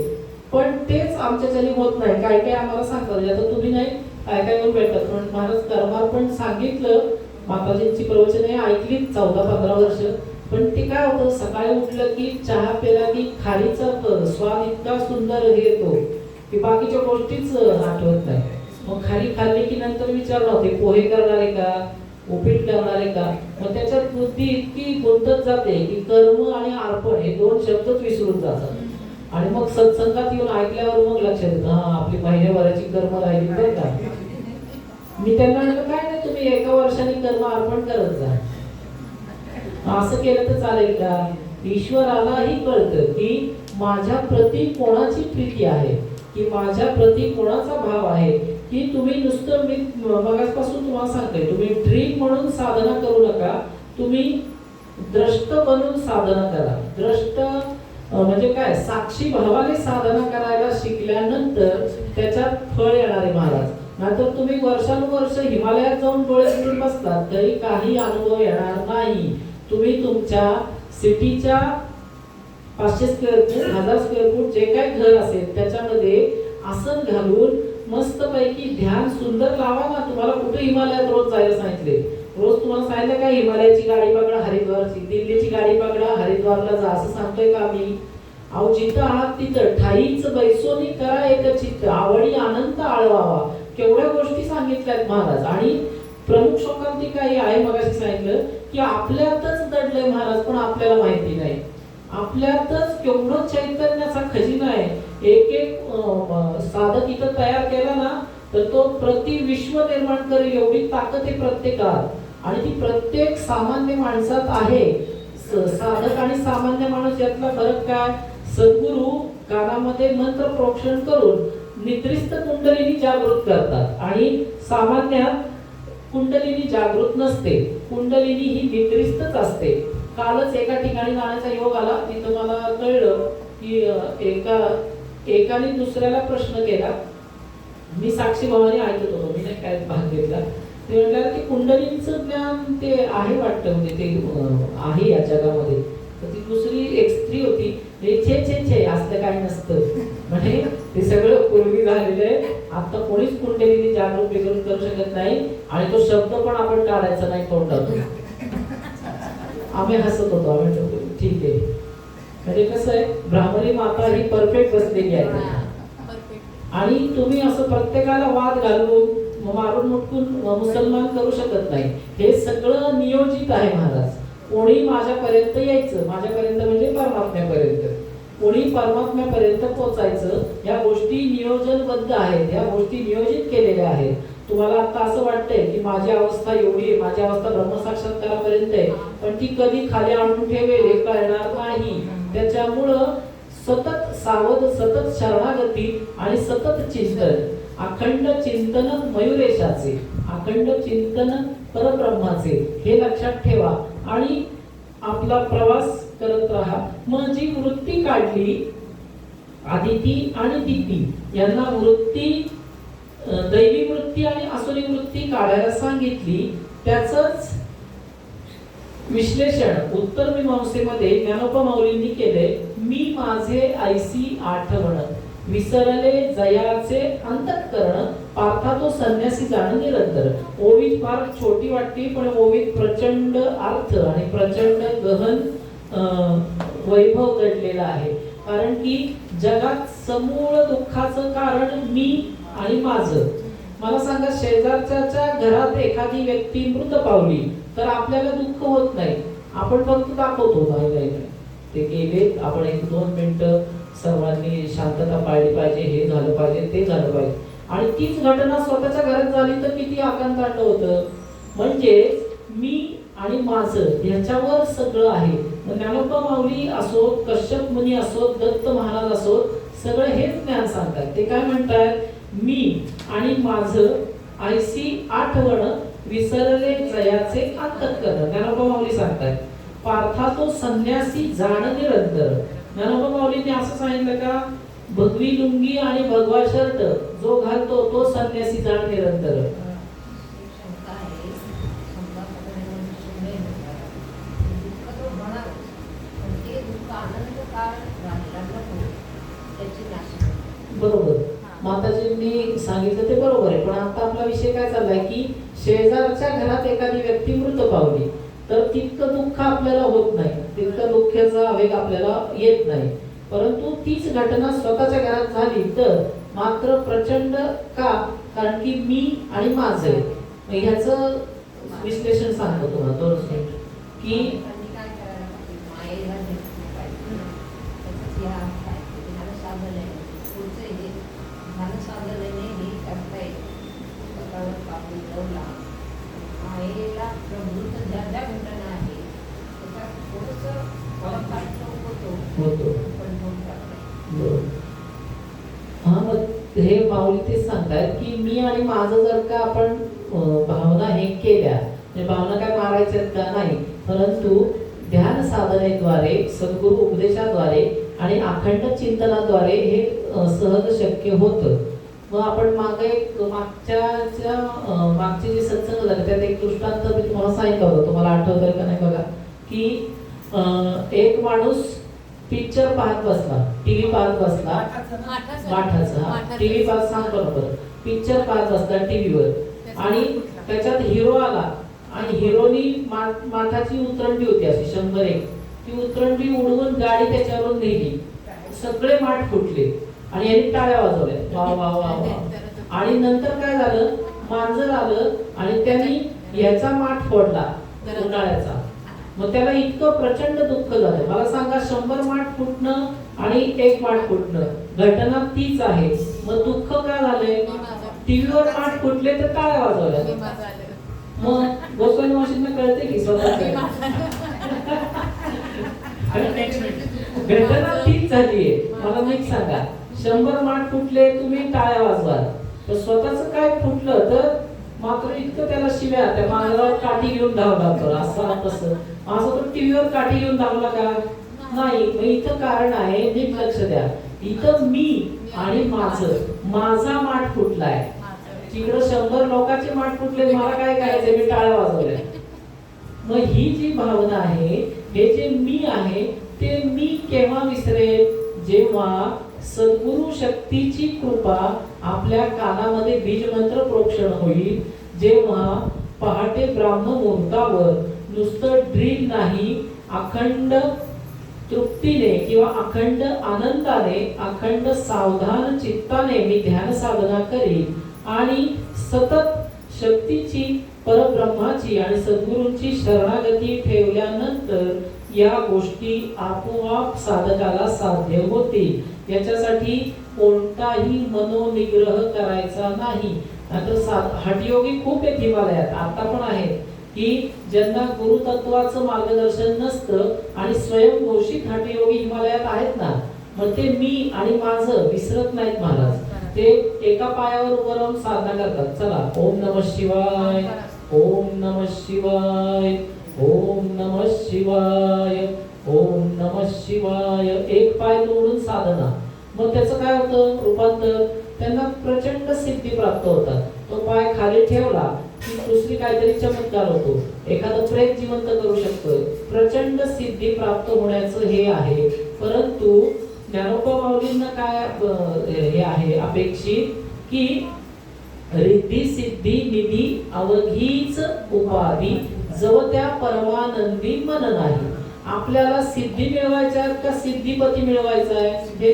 पण तेच आमच्याच्याने होत नाही. काय काय आम्हाला सांगतात, आता तुम्ही नाही काय काय करून भेटतात, पण महाराज कर्मार्पण सांगितलं, माताजींची प्रवचने ऐकली 14-15 वर्ष. पण ते काय होतं, सकाळी उठलं की चहा प्याला की खारीचा स्वाद इतका सुंदर येतो की बाकीच्या गोष्टीच आठवत नाही. मग खारी खाल्ली की नंतर विचारलं होते पोहे करणारे का, उपीट करणारे का. मग त्याच्यात बुद्धी इतकी गुंतत जाते की कर्म आणि अर्पण हे 2 शब्दच विसरून जातात. आणि मग सत्संगात येऊन ऐकल्यावर मग लक्षात येतं, हा आपली महिन्याभराची कर्म राहिली बरं का. मी त्यांना म्हटलं काय नाही, तुम्ही 1 वर्षाने कर्म अर्पण करत जा. असं केलं तर चालेल का? ईश्वरालाही कळतं की माझ्या प्रती कोणाची प्रीती आहे, की माझ्या प्रती कोणाचा भाव आहे. की तुम्ही नुसतं मी मगाचपासून तुम्हाला सांगते, तुम्ही ड्रीम म्हणून साधना करू नका, तुम्ही द्रष्ट बनून साधना करा. द्रष्ट म्हणजे काय, साक्षी भावाने साधना करायला शिकल्यानंतर त्याच्यात फळ येणार आहे महाराज. नाहीतर तुम्ही वर्षानुवर्ष हिमालयात जाऊन डोळे मिटून बसतात तरी काही अनुभव येणार नाही. तुम्ही तुमच्या सिटीच्या 500 स्क्वेअर फूट 1000 स्क्वेअर फूट जे काही घर असेल त्याच्यामध्ये आसन घालून मस्तपैकी ध्यान सुंदर लावा ना. तुम्हाला कुठे हिमालयात रोज जायला सांगितले? रोज तुम्हाला सांगितलं काय हिमालयाची गाडी पकडा हरिद्वारची, दिल्लीची गाडी पकडा हरिद्वारला जा, असं सांगतोय का मी? अहो जिथं आहात तिथं ठाईच बैसोनी करा एक चित्त, आवडी आनंद आळवावा. केवढ्या गोष्टी सांगितल्यात महाराज. आणि प्रमुख शोकांती काही आहे मगाशी सांगितलं की आपल्यातच दडलंय महाराज, पण आपल्याला माहिती नाही. आपल्यातच केवढं चैतन्याचा खजिना आहे. एक एक साधक इथं तयार केला ना तर तो प्रति विश्व निर्माण करेल एवढी ताकद आहे प्रत्येकात. आणि ती प्रत्येक सामान्य माणसात आहे. साधक आणि सामान्य माणूस यातला फरक काय? सद्गुरू कानामध्ये मंत्र प्रोक्षण करून निद्रिस्त कुंडलिनी जागृत करतात आणि सामान्यात कुंडलिनी जागृत नसते. कुंडलिनी ही निद्रिस्तच असते. कालच एका ठिकाणी जाण्याचा योग आला, तिथं मला कळलं की एकाने दुसऱ्याला प्रश्न केला. मी साक्षी भावाने ऐकत होतो, मी नाही काय भाग घेतला. ते म्हटलं की कुंडलिनीचं ज्ञान ते आहे वाटतं, म्हणजे ते आहे या जगामध्ये. तर ती दुसरी एक स्त्री होती, छे छे छे असलं काही नसतं म्हणजे ते सगळं पूर्वी झालेलं आहे. आता कोणीच कुंडलिनी जागरूक बिगरूक करू शकत नाही आणि तो शब्द पण आपण काढायचा नाही तोंडातून. आम्ही हसत होतो, आम्ही म्हणतो ठीक आहे. म्हणजे कसं आहे, ब्राह्मणी माता ही परफेक्ट बसलेली आहे. आणि तुम्ही असं प्रत्येकाला वाद घालून मारून मुटकून मुसलमान करू शकत नाही. हे सगळं नियोजित आहे महाराज. कोणी माझ्यापर्यंत यायचं, माझ्यापर्यंत म्हणजे परमात्म्यापर्यंत. कोणी परमात्म्यापर्यंत पोहोचायचं, या गोष्टी नियोजनबद्ध आहेत, या गोष्टी नियोजित केलेल्या आहेत. तुम्हाला आता असं वाटतंय की माझी अवस्था एवढी आहे, माझी अवस्था ब्रह्मसाक्षात्कारापर्यंत आहे, पण ती कधी खाली आणून ठेवेल हे कळणार नाही. त्याच्यामुळं सतत सावध, सतत शरणागती आणि सतत चिंतन, अखंड चिंतन मयुरेशाचे, अखंड चिंतन परब्रह्माचे, हे लक्षात ठेवा आणि आपला प्रवास करत राहा. मग जी वृत्ती काढली आदिती आणि दिती यांना वृत्ती, दैवी वृत्ती आणि असुरी वृत्ती काढायला सांगितली. त्याचंच विश्लेषण उत्तर मीमांसेमध्ये ज्ञानोबा माऊलींनी केले. मी माझे ऐसी आठवण, विसरले जयाचे अंतःकरण, पार्था तो संन्यासी जाण निरंतर. ओवीत फार छोटी वाटते, पण ओवीत प्रचंड अर्थ आणि प्रचंड गहन वैभव दडलेला आहे. कारण की जगात समूळ दुःखाचं कारण मी आणि माझं. मला सांगा, शेजारच्या घरात एखादी व्यक्ती मृत पावली तर आपल्याला दुःख होत नाही, आपण फक्त दाखवतो नाही नाही ते गेले, आपण 1-2 मिनिटं सर्वांनी शांतता पाळली पाहिजे, हे झालं पाहिजे, ते झालं पाहिजे. आणि तीच घटना स्वतःच्या घरात झाली तर किती आकांतांड होतं. म्हणजे मी आणि माझं ह्याच्यावर सगळं आहे. ज्ञानोबा माऊली असो, कश्यप मुनी असो, दत्त महाराज असो, सगळं हेच ज्ञान सांगतात. ते काय म्हणतात, मी आणि माझं ऐसी आठवण, विसरले जयाचे अंतःकरण. ज्ञानोबा माऊली सांगतात. पार्था तो संन्यासी जाण निरंतर. ज्ञानोबा माऊलींनी असं सांगितलं का, भगवी लुंगी आणि भगवा शर्ट जो घालतो तो संन्यासी जाण निरंतर. बरोबर, माताजींनी सांगितलं ते बरोबर आहे. पण आता आपला विषय काय चाललाय की शेजारच्या घरात एखादी व्यक्ती मृत पावली तर तितकं दुःख आपल्याला होत नाही, तितकं दुःखाचा आवेग आपल्याला येत नाही. परंतु तीच घटना स्वतःच्या घरात झाली तर मात्र प्रचंड का, कारण की मी आणि माझं. ह्याचं विश्लेषण सांगतो तुम्हाला 2 मिनिट की हे माऊली तेच सांगतात की मी आणि माझं जर का आपण भावना हे केल्या, भावना काय मारायच्या का नाही, परंतु ध्यान साधनेद्वारे, सद्गुरु उपदेशाद्वारे आणि अखंड चिंतनाद्वारे हे सहज शक्य होतं. मग आपण मागचे जे सत्संग झाले त्यात एक दृष्टांत मी तुम्हाला सांगितलं होतं, तुम्हाला आठवतंय का नाही बघा, की एक माणूस पिक्चर पाहत बसला, टीव्ही पाहत बसला, माठाचा टीव्ही पाहत, सांगतो ना बरं, पिक्चर पाहत बसला टीव्हीवर आणि त्याच्यात हिरो आला आणि हिरोनी माठाची उतरंडी होती अशी 101, ती उतरंडी उडवून गाडी त्याच्यावरून नेली, सगळे माठ फुटले आणि यांनी टाळ्या वाजवल्या, वा वा वा वा. आणि नंतर काय झालं, मांजर आलं आणि त्यांनी याचा माठ फोडला उन्हाळ्याचा. मग त्याला इतकं प्रचंड दुःख झालं. मला सांगा, 100 माठ फुटणं आणि 1 माठ फुटणं, घटना तीच आहे. मग दुःख काय झालंय, टीव्हीवर माठ फुटले तर टाळ्या वाजवल्या. मग गोस्वामी मावशींना कळते की स्वतः घटना तीच झालीये. मला नीट सांगा, 100 माठ फुटले, तुम्ही टाळ्या वाजवाल, तर स्वतःच काय फुटलं तर मात्र इतकं त्याला शिव्या, त्या मांजरावर काठी घेऊन धावला तर असं तसं. असं तर टीव्हीवर काठी घेऊन धावला का नाही. मग इथं कारण आहे, नीट लक्ष द्या. इथं मी आणि माझा माठ फुटलाय, तिकडं 100 लोकांचे माठ फुटले, मला काय करायचंय, मी टाळ्या वाजवल्या. मग ही जी भावना आहे, हे जे मी आहे, ते मी केव्हा विसरेल, जेव्हा सद्गुरु शक्तीची कृपा आपल्या कानामध्ये बीज मंत्र प्रोक्षण होईल, जेव्हा पहाटे ब्राह्म मुहूर्तावर नुसतं ड्रील नाही, अखंड तृप्तीने किंवा अखंड आनंदाने, अखंड सावधान चित्ताने मी ध्यान साधना करीन आणि सतत शक्तीची, परब्रह्माची आणि सद्गुरूंची शरणागती ठेवल्यानंतर या गोष्टी आपोआप साधकाला साध्य होतील। याच्यासाठी कोणताही मनोनिग्रह करायचा नाही। आता हठयोगी खूप आहेत हिमालयात, आता पण आहेत, की ज्यांना गुरुतत्वाचं मार्गदर्शन नसतं आणि स्वयंघोषित हठयोगी हिमालयात आहेत ना, मग ते मी आणि माझं विसरत नाहीत महाराज। ते एका पायावर उभं राहून साधना करतात। चला, ओम नमः शिवाय, ओम नमः शिवाय, ओम नमः शिवाय, ओम नमः शिवाय, एक पाय तोडून साधना। मग त्याचं काय होतं रूपांतर? त्यांना प्रचंड सिद्धी प्राप्त होतात। तो पाय खाली ठेवला की दुसरी काहीतरी चमत्कार होतो, एखादं प्रेत जिवंत करू शकतो, प्रचंड सिद्धी प्राप्त होण्याचं हे आहे। परंतु ज्ञानोबा माऊलींना काय हे आहे अपेक्षित, की रिद्धी सिद्धी निधी अवघीच उपाधी, जव त्या परमानंदी मन नाही। आपल्याला सिद्धी मिळवायच्या आहेत का सिद्धीपती मिळवायचा आहे?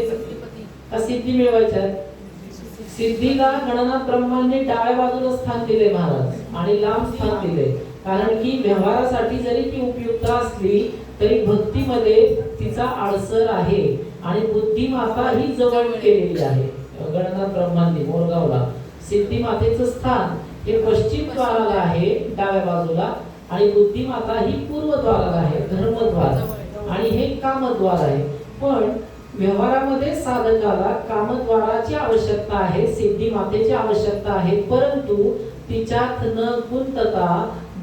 का सिद्धी मिळवायच्या आहेत? सिद्धीला गणनाथ ब्रह्मांनी डाव्या बाजूला स्थान दिले महाराज आणि लांब स्थान दिले, कारण की व्यवहारासाठी जरी ती उपयुक्त असली तरी भक्तीमध्ये तिचा आळसर आहे आणि बुद्धिमाता ही जवळ केलेली आहे। गणनाथ ब्रह्मांनी मोरगावला सिद्धी मातेचं स्थान हे पश्चिम द्वाराला आहे डाव्या बाजूला, आणि बुद्धिमाता ही पूर्व द्वाराला आहे, धर्मद्वार, आणि हे कामद्वार आहे। पण व्यवहारामध्ये साधकाला कामद्वाराची आवश्यकता आहे, सिद्धी मातेची आवश्यकता आहे, परंतु तिच्यात न गुंतता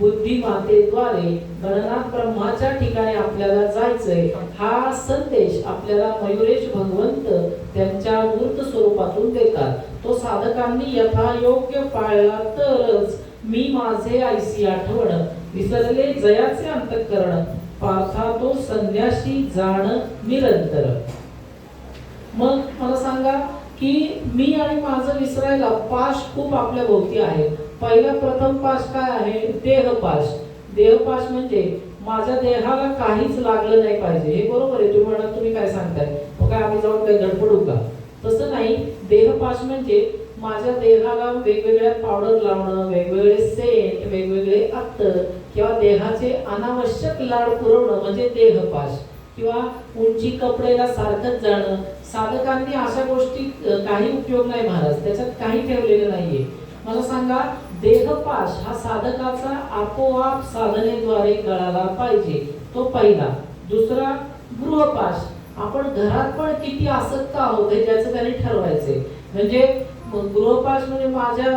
बुद्धिमातेद्वारे गणनाथ ब्रह्माच्या ठिकाणी आपल्याला जायचंय, हा संदेश आपल्याला मयुरेश भगवंत त्यांच्या मूर्त स्वरूपातून देतात। तो साधकांनी यथायोग्य पाळला तरच मी माझे ऐसी आठवण, विसरले जयाचे अंतःकरण, पार्था तो संन्यासी जाण निरंतर। मग मला सांगा की मी आणि माझं विसरायला पाश खूप आपल्या भोवती आहे। पहिला प्रथम पाश काय आहे? देहपाश। देहपाश म्हणजे माझ्या देहाला काहीच लागलं नाही पाहिजे। हे बरोबर आहे, तुम्ही म्हणा तुम्ही काय सांगताय, मग काय आम्ही जाऊन काही धडपडू का? तसं नाही। देहपाश म्हणजे माझ्या देहाला वेगवेगळ्या पावडर लावणं, वेगवेगळे सेंट, वेगवेगळे अत्तर किंवा देहाचे अनावश्यक लाड पुरवणं म्हणजे देहपाश, किंवा उंची कपडेला सारखंच जाणं। साधकांनी अशा गोष्टी काही उपयोग नाही महाराज, त्याच्यात काही ठेवलेलं नाहीये। मला सांगा, देहपाश हा साधकाचा आपोआप साधनेद्वारे गळाला पाहिजे, तो पहिला। दुसरा गृहपाश, आपण घरात पण किती आसक्त आहोत हे त्याचं त्यांनी ठरवायचंय। म्हणजे गृहपाश म्हणजे माझ्या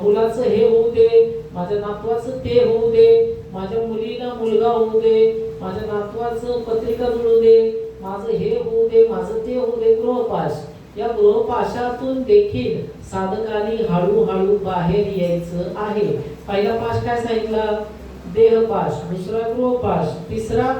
मुलाचं हे होऊ दे, माझ्या नातवाचं ते होऊ दे, माझ्या मुलीला मुलगा होऊ दे, माझ्या नातवाचं पत्रिका जुळू दे, माझं हे होऊ दे, माझं ते होऊ दे, गृहपाश। या गृहपाशातून देखील साधकांनी हळूहळू बाहेर यायचं आहे। पहिला पाश काय सांगितला? देहपाश, दुसरा गृहपाश, तिसरा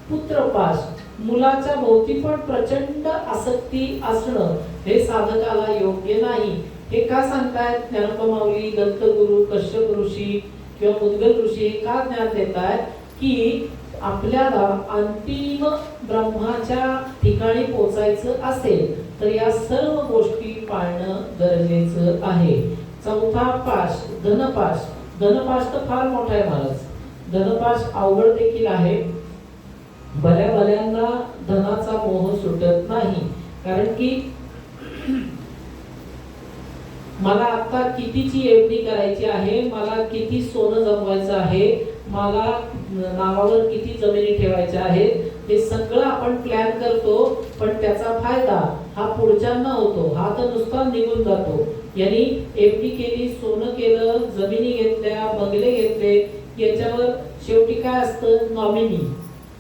पुत्रपाश। मुलाच्या भोवती पण प्रचंड आसक्ती असणं हे साधकाला योग्य नाही। हे का सांगतायत ज्ञानोबा माऊली, दत्तगुरु, कश्यप ऋषी किंवा मुद्गल ऋषी हे का ज्ञान देतात? की आपल्याला अंतिम ब्रह्माच्या ठिकाणी पोहोचायचं असेल तर या सर्व गोष्टी पाळणं गरजेचं आहे। चौथा पाश धनपाश। धनपाश तर फार मोठा आहे महाराज, धनपाश अवघड देखील आहे। भल्या भल्यांना धनाचा मोह सुटत नाही, कारण की मला आता कितीची एफडी करायची आहे, मला किती सोनं जमवायचं आहे, मला नावावर किती जमिनी ठेवायच्या आहेत, हे सगळं आपण प्लॅन करतो, पण त्याचा फायदा हा पुढच्यांना होतो, हा तर नुसता निघून जातो। यांनी एफडी केली, सोनं केलं, जमिनी घेतल्या, बंगले घेतले, याच्यावर शेवटी काय असतं? नॉमिनी,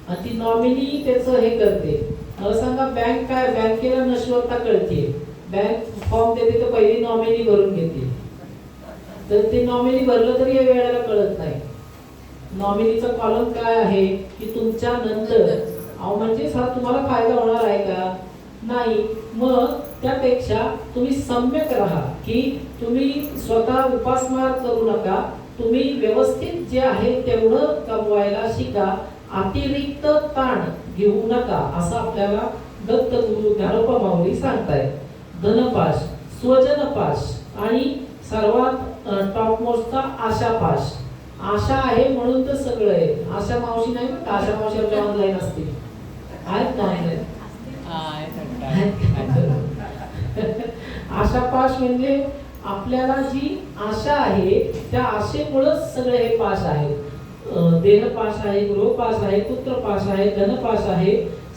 आणि ती नॉमिनी त्याचं हे करते। मला सांगा, बँक काय? बँकेला नश्वरता कळते, बँक फॉर्म देते तर पहिली नॉमिनी भरून घेते, तर ते नॉमिनी भरलं तरी या वेळेला कळत नाही। नॉमिनीचा कॉलम काय आहे की तुमच्या नंतर, म्हणजे हा तुम्हाला फायदा होणार आहे का? नाही। मग त्यापेक्षा तुम्ही सम्यक राहा, की तुम्ही स्वतः उपासमार करू नका, तुम्ही व्यवस्थित जे आहे तेवढं कमवायला शिका, अतिरिक्त ताण घेऊ नका, असं आपल्याला दत्तगुरु ज्ञानोबा माऊली सांगतायत। धनपाश, स्वजनपाश आणि सर्वात टॉप मोस्टचा आशापाश। आशा आहे म्हणून तर सगळं आहे. आशा मावशी नाही बरं का, आशा मावशी आपल्या ऑनलाईन असतील, आहेत ना ऑनलाईन. आशा पाश म्हणजे आपल्याला जी आशा आहे त्या आशेमुळेच सगळे हे पाश आहे. देह पाश आहे, गृह पाश आहे, पुत्र पाश आहे, धन पाश आहे,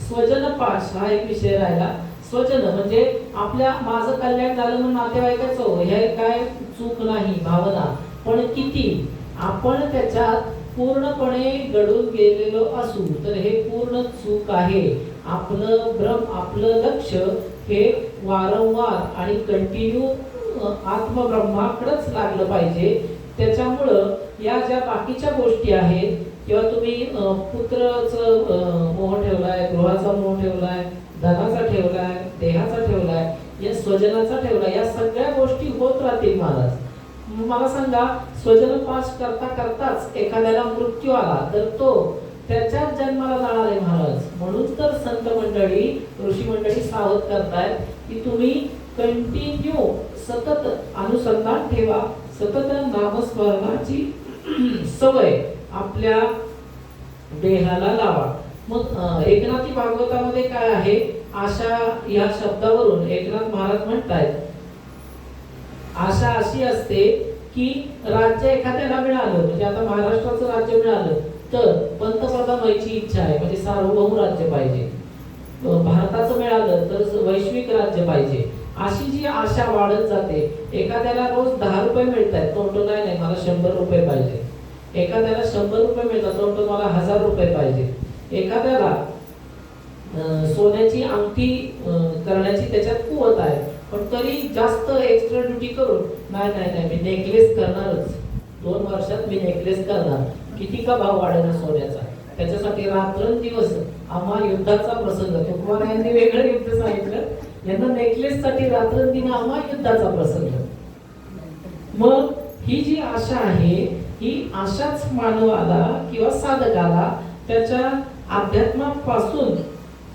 स्वजन पाश हा एक विषय राहिला. स्वजन म्हणजे आपल्या माझं कल्याण झालं म्हणून नातेवाईकाचं हो, हे काय चूक नाही भावना, पण किती आपण त्याच्यात पूर्णपणे गळून गेलेलो असू तर हे पूर्ण चूक आहे. आपलं भ्रम, आपलं लक्ष हे वारंवार आणि कंटिन्यू आत्मब्रह्माकडेच लागलं पाहिजे. त्याच्यामुळं या ज्या बाकीच्या गोष्टी आहेत किंवा तुम्ही पुत्राचं मोह ठेवलाय, गृहाचा मोह ठेवलाय, धनाचा ठेवलाय, देहाचा ठेवलाय, या स्वजनाचा ठेवलाय, या सगळ्या गोष्टी होत राहतील महाराज. मला सांगा, स्वजन पास करता करताच एखाद्याला मृत्यू आला तर तो त्याच्याच जन्माला जाणार आहे महाराज. म्हणून तर संत मंडळी, ऋषी मंडळी सावध करतायत की तुम्ही कंटिन्यू सतत अनुसंधान ठेवा, सतत नामस्मरणाची सवय आपल्या देहाला लावा. मग एकनाथी भागवतामध्ये काय आहे, आशा या शब्दावरून एकनाथ महाराज म्हणतायत, आशा अशी असते की राज्य एखाद्याला मिळालं, म्हणजे आता महाराष्ट्राचं राज्य मिळालं तर पंतप्रधान व्हायची इच्छा आहे, म्हणजे सार्वभौम राज्य पाहिजे. भारताचं मिळालं तर वैश्विक राज्य पाहिजे. अशी जी आशा वाढत जाते. एखाद्याला रोज 10 रुपये मिळतात, तो म्हणतो नाही नाही मला 100 रुपये पाहिजे. एखाद्याला 100 रुपये मिळतात, तो म्हणतो मला 1000 रुपये पाहिजे. एखाद्याला सोन्याची अंगठी करण्याची त्याच्यात कुवत आहे, पण तरी जास्त एक्स्ट्रा ड्युटी करून नाही नाही नाही मी नेकलेस करणारच, 2 वर्षात मी नेकलेस करणार. किती का भाव वाढेल सोन्याचा, त्याच्यासाठी रात्रंदिवस आम्हा युद्धाचा प्रसंग. तुम्हाला यांनी वेगळं युद्ध सांगितलं, यांना नेकलेस साठी रात्रंदिन आम्हा युद्धाचा प्रसंग. मग ही जी आशा आहे ही आशाच मानवाला किंवा साधकाला त्याच्या अध्यात्मापासून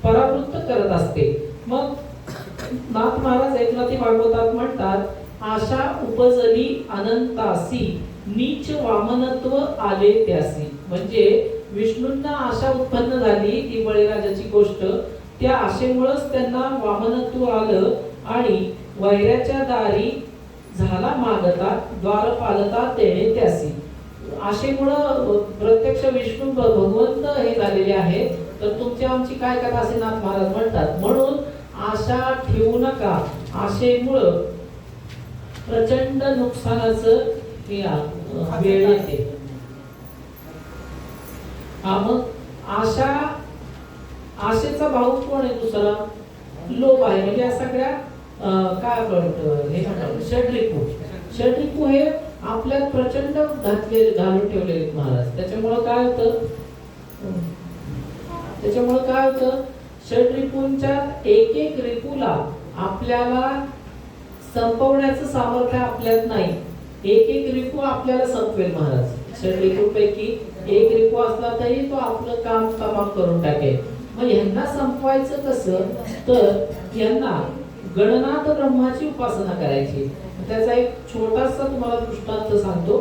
परावृत्त करत असते. मग नाथ महाराज एकनाथी भागवतात म्हणतात, आशा उपजली अनंतासी नीच वामनत्व आले त्यासी. म्हणजे विष्णूंना आशा उत्पन्न झाली, ती बळीराजाची गोष्ट, त्या आशेमुळेच त्यांना वामनत्व आलं आणि वैऱ्याच्या दारी झाला मागता द्वारपालता तेणे त्यासी. आशेमुळं प्रत्यक्ष विष्णू भगवंत हे झालेले आहे. तर तुमची आमची काय कथा असे नाथ महाराज म्हणतात. म्हणून आशा ठेवू नका, आशेमुळं प्रचंड नुकसानाचं वेळ येते. मग आशेचा भाऊ कोण आहे दुसरा? लोभ आहे. म्हणजे या सगळ्या काय आपण हे म्हणतात षड्रिपू. षड्रिपू हे आपल्यात प्रचंड घालून ठेवलेले महाराज. त्याच्यामुळं काय होतं षड्रिपूंच्या एक एक रिपूला आपल्याला संपवण्याचं सामर्थ्य आपल्यात नाही. एक एक रिपू आपल्याला संपवेल महाराज. षड्रिपूंपैकी एक रिपू असला तरी तो आपलं काम तमाम करून टाकेल. मग यांना संपवायचं कसं, तर यांना गणनाथ ब्रह्माची उपासना करायची. त्याचा एक छोटासा तुम्हाला दृष्टांत सांगतो.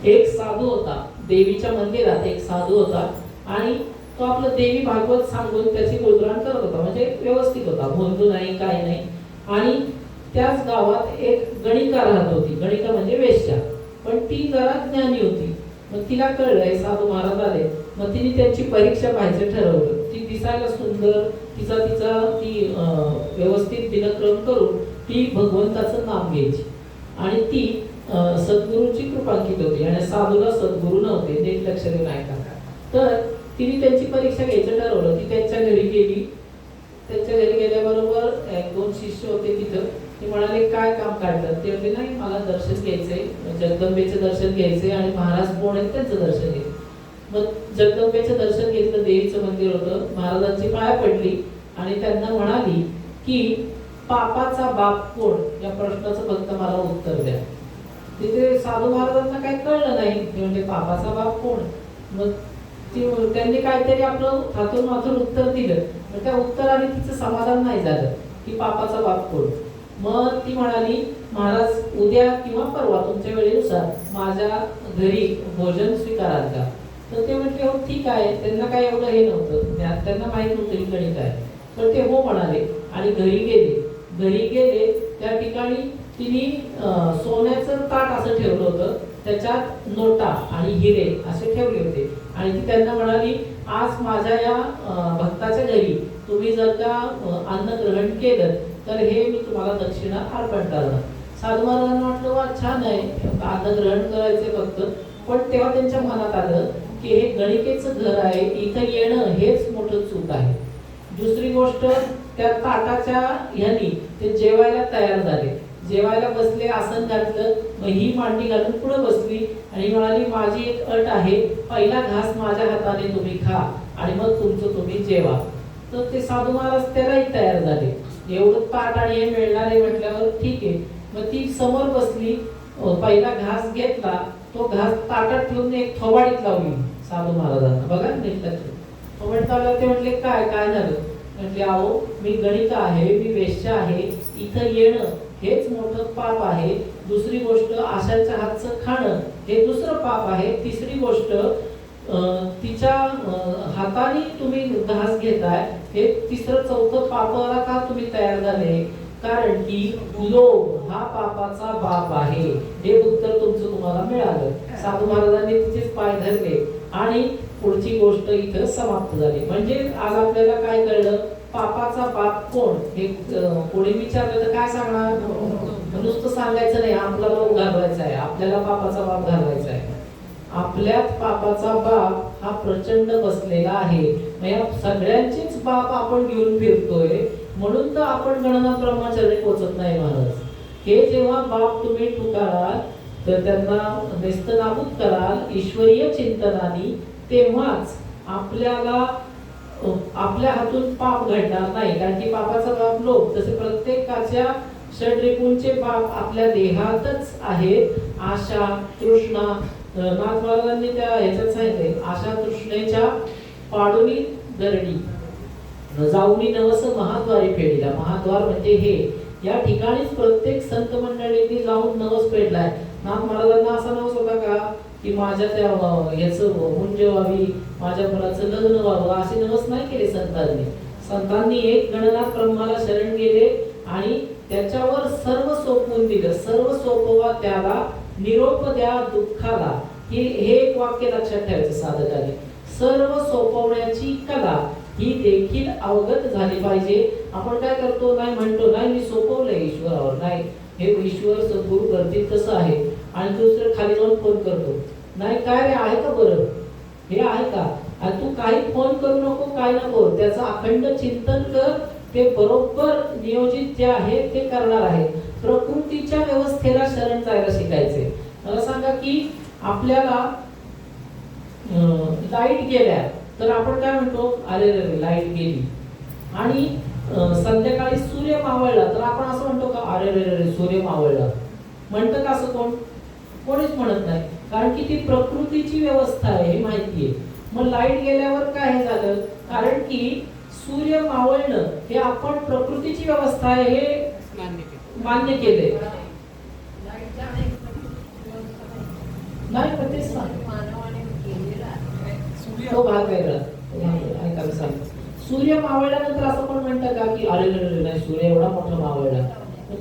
एक साधू होता, देवीच्या मंदिरात एक साधू होता आणि तो आपलं देवी भागवत सांगून त्याची गुणगान करत होता. म्हणजे व्यवस्थित होता, भोंदू नाही काही नाही. आणि त्याच गावात एक गणिका राहत होती. गणिका म्हणजे वेश्या, पण ती जरा ज्ञानी होती. मग तिला कळलं हे साधू महाराज आले. मग तिने त्यांची परीक्षा पाहायचं ठरवलं. ती दिसायला सुंदर, तिचा ती व्यवस्थित दिनक्रम करून ती भगवंताचं नाम घ्यायची आणि ती सद्गुरूंची कृपांकित होती. आणि साधूला सद्गुरू नव्हते, नीट लक्ष देऊन ऐका. तर तिने त्यांची परीक्षा घ्यायचं ठरवलं. ती त्यांच्या घरी गेली. त्यांच्या घरी गेल्याबरोबर 1-2 शिष्य होते तिथं. ते म्हणाले काय काम काढलं? ते म्हणले नाही मला दर्शन घ्यायचंय, जगदंबेचं दर्शन घ्यायचंय आणि महाराज कोण आहेत त्यांचं दर्शन घ्यायचं. मग जगदंबेचं दर्शन घेतलं. देवीचं मंदिर होतं. महाराजांची पाया पडली आणि त्यांना म्हणाली की पापाचा बाप कोण, या प्रश्नाचं फक्त मला उत्तर द्या. तिथे साधू महाराजांना काही कळलं नाही. ते म्हणजे पापाचा बाप कोण. मग त्यांनी काहीतरी आपलं थातून माथून उत्तर दिलं. त्या उत्तराने तिचं समाधान नाही झालं की पापाचा बाप कोण. मग ती म्हणाली महाराज उद्या किंवा परवा तुमच्या वेळेनुसार माझ्या घरी भोजन स्वीकाराल का? तर ते म्हटले हो ठीक आहे. त्यांना काय एवढं हे नव्हतं, त्यांना माहित नव्हतं ही गणित आहे. तर ते हो म्हणाले आणि घरी गेले. त्या ठिकाणी तिने सोन्याचं ताट असं ठेवलं होतं, त्याच्यात नोटा आणि हिरे असे ठेवले होते आणि ती त्यांना म्हणाली आज माझ्या या भक्ताच्या घरी तुम्ही जर का अन्न ग्रहण केलं तर हे मी तुम्हाला दक्षिणा अर्पण करणार. साधू महाराजांना वाटलं वा छान आहे, अन्न ग्रहण करायचे फक्त. पण तेव्हा त्यांच्या मनात आलं की हे गणिकेचं घर आहे, इथं येणं हेच मोठं चूक आहे. दुसरी गोष्ट, त्या ताटाच्या ह्यानी ते जेवायला तयार झाले, जेवायला बसले, आसन घातलं, मग ही मांडी घालून पुढे बसली आणि म्हणाली माझी एक अट आहे, पहिला घास माझ्या हाताने तुम्ही खा आणि मग तुमचं तुम्ही जेवा. तर ते साधू महाराज त्यालाही तयार झाले. एवढं ताट आणि हे मिळणार आहे म्हटल्यावर ठीक आहे. मग ती समोर बसली, पहिला घास घेतला, तो घास ताटात ठेवून एक थोबाडीत लावली साधू महाराजांना. बघा नीट थोबाडीत लावल्यावर ते म्हटले काय झालं? म्हटले अहो मी गणित आहे, मी वेश्या आहे, इथं येणं हेच मोठं पाप आहे. दुसरी गोष्ट आशाच्या हातचं खाणं हे दुसरं पाप आहे. तिसरी गोष्ट तिच्या हाताने तुम्ही घास घेताय हे तिसरं चौथं पापाला का तुम्ही तयार झाले? कारण की लोभ हा पापाचा बाप आहे. हे उत्तर तुमचं तुम्हाला मिळालं. साधू महाराजांनी तिचेच पाय धरले आणि पुढची गोष्ट इथं समाप्त झाली. म्हणजे आज आपल्याला काय कळलं, पापाचा बाप कोण हे कोणी विचारलं तर काय सांगणार? नुसतं सांगायचं नाही आपला लोभ घालवायचा आहे, आपल्याला पापाचा बाप घालवायचा आहे. आपल्यात पापाचा बाप हा प्रचंड बसलेला आहे. या सगळ्यांचेच बाप आपण घेऊन फिरतोय, म्हणून तर आपण गणना ब्रह्मचर्य पोचत नाही महाराज. हे जेव्हा बाप तुम्ही ठुकाराल तर त्यांना नेस्तनाबूत कराल ईश्वरीय चिंतनानी, तेव्हाच आपल्याला आपल्या हातून पाप घडणार नाही. कारण की पापाचा बाप लोभ, तसे प्रत्येकाच्या षड्रिपूंचे बाप आपल्या देहातच आहेत. आशा, तृष्णा, नाथ महाराजांनी त्या ह्याच्यात सांगितले, आशा तृष्णेच्या पाडोनी दरडी जाऊनी नवस महाद्वारी फेडीला. महाद्वार म्हणजे हे, या ठिकाणीच प्रत्येक संत मंडळींनी जाऊन नवस फेडलाय. नाथ महाराजांना असा नवस होता का की माझ्या त्या याचं मुंज व्हावी, माझ्या मुलाचं लग्न व्हावं, असे नवस नाही केले संतांनी. संतांनी एक गणनाथ ब्रह्माला शरण गेले आणि त्याच्यावर सर्व सोपवून दिलं. सर्व सोपवा त्याला, निरोप द्या दुःखाला. हे एक वाक्य लक्षात ठेवायचं साधकाने. सर्व सोपवण्याची कला ही देखील अवगत झाली पाहिजे. आपण काय करतो, नाही म्हणतो नाही मी सोपवलंय ईश्वरावर, नाही हे ईश्वर सद्गुरू करतील तसं आहे, आणि दुसरं खाली जाऊन फोन करतो, नाही काय रे आहे का बरं, हे आहे का, आणि तू काही फोन करू नको, काय नको, त्याचं अखंड चिंतन कर, ते बरोबर नियोजित जे आहे ते करणार आहे. प्रकृतीच्या व्यवस्थेला शरण जायला शिकायचे. मला सांगा की आपल्याला लाईट गेल्या तर आपण काय म्हणतो, अरे रे लाईट गेली. आणि संध्याकाळी सूर्य मावळला तर आपण असं म्हणतो का, अरे रे सूर्य मावळला. म्हणतं का असं कोण? कोणीच म्हणत नाही, कारण की ती प्रकृतीची व्यवस्था आहे हे माहिती आहे. मग लाईट गेल्यावर काय झालं, कारण की सूर्य मावळणं हे आपण प्रकृतीची व्यवस्था आहे हे मान्य केले. नाही पण तेच तो भाग वेगळा. ऐका मी सांगतो, सूर्य मावळल्यानंतर असं पण म्हणतं का की अरे नाही सूर्य एवढा मोठा मावळला,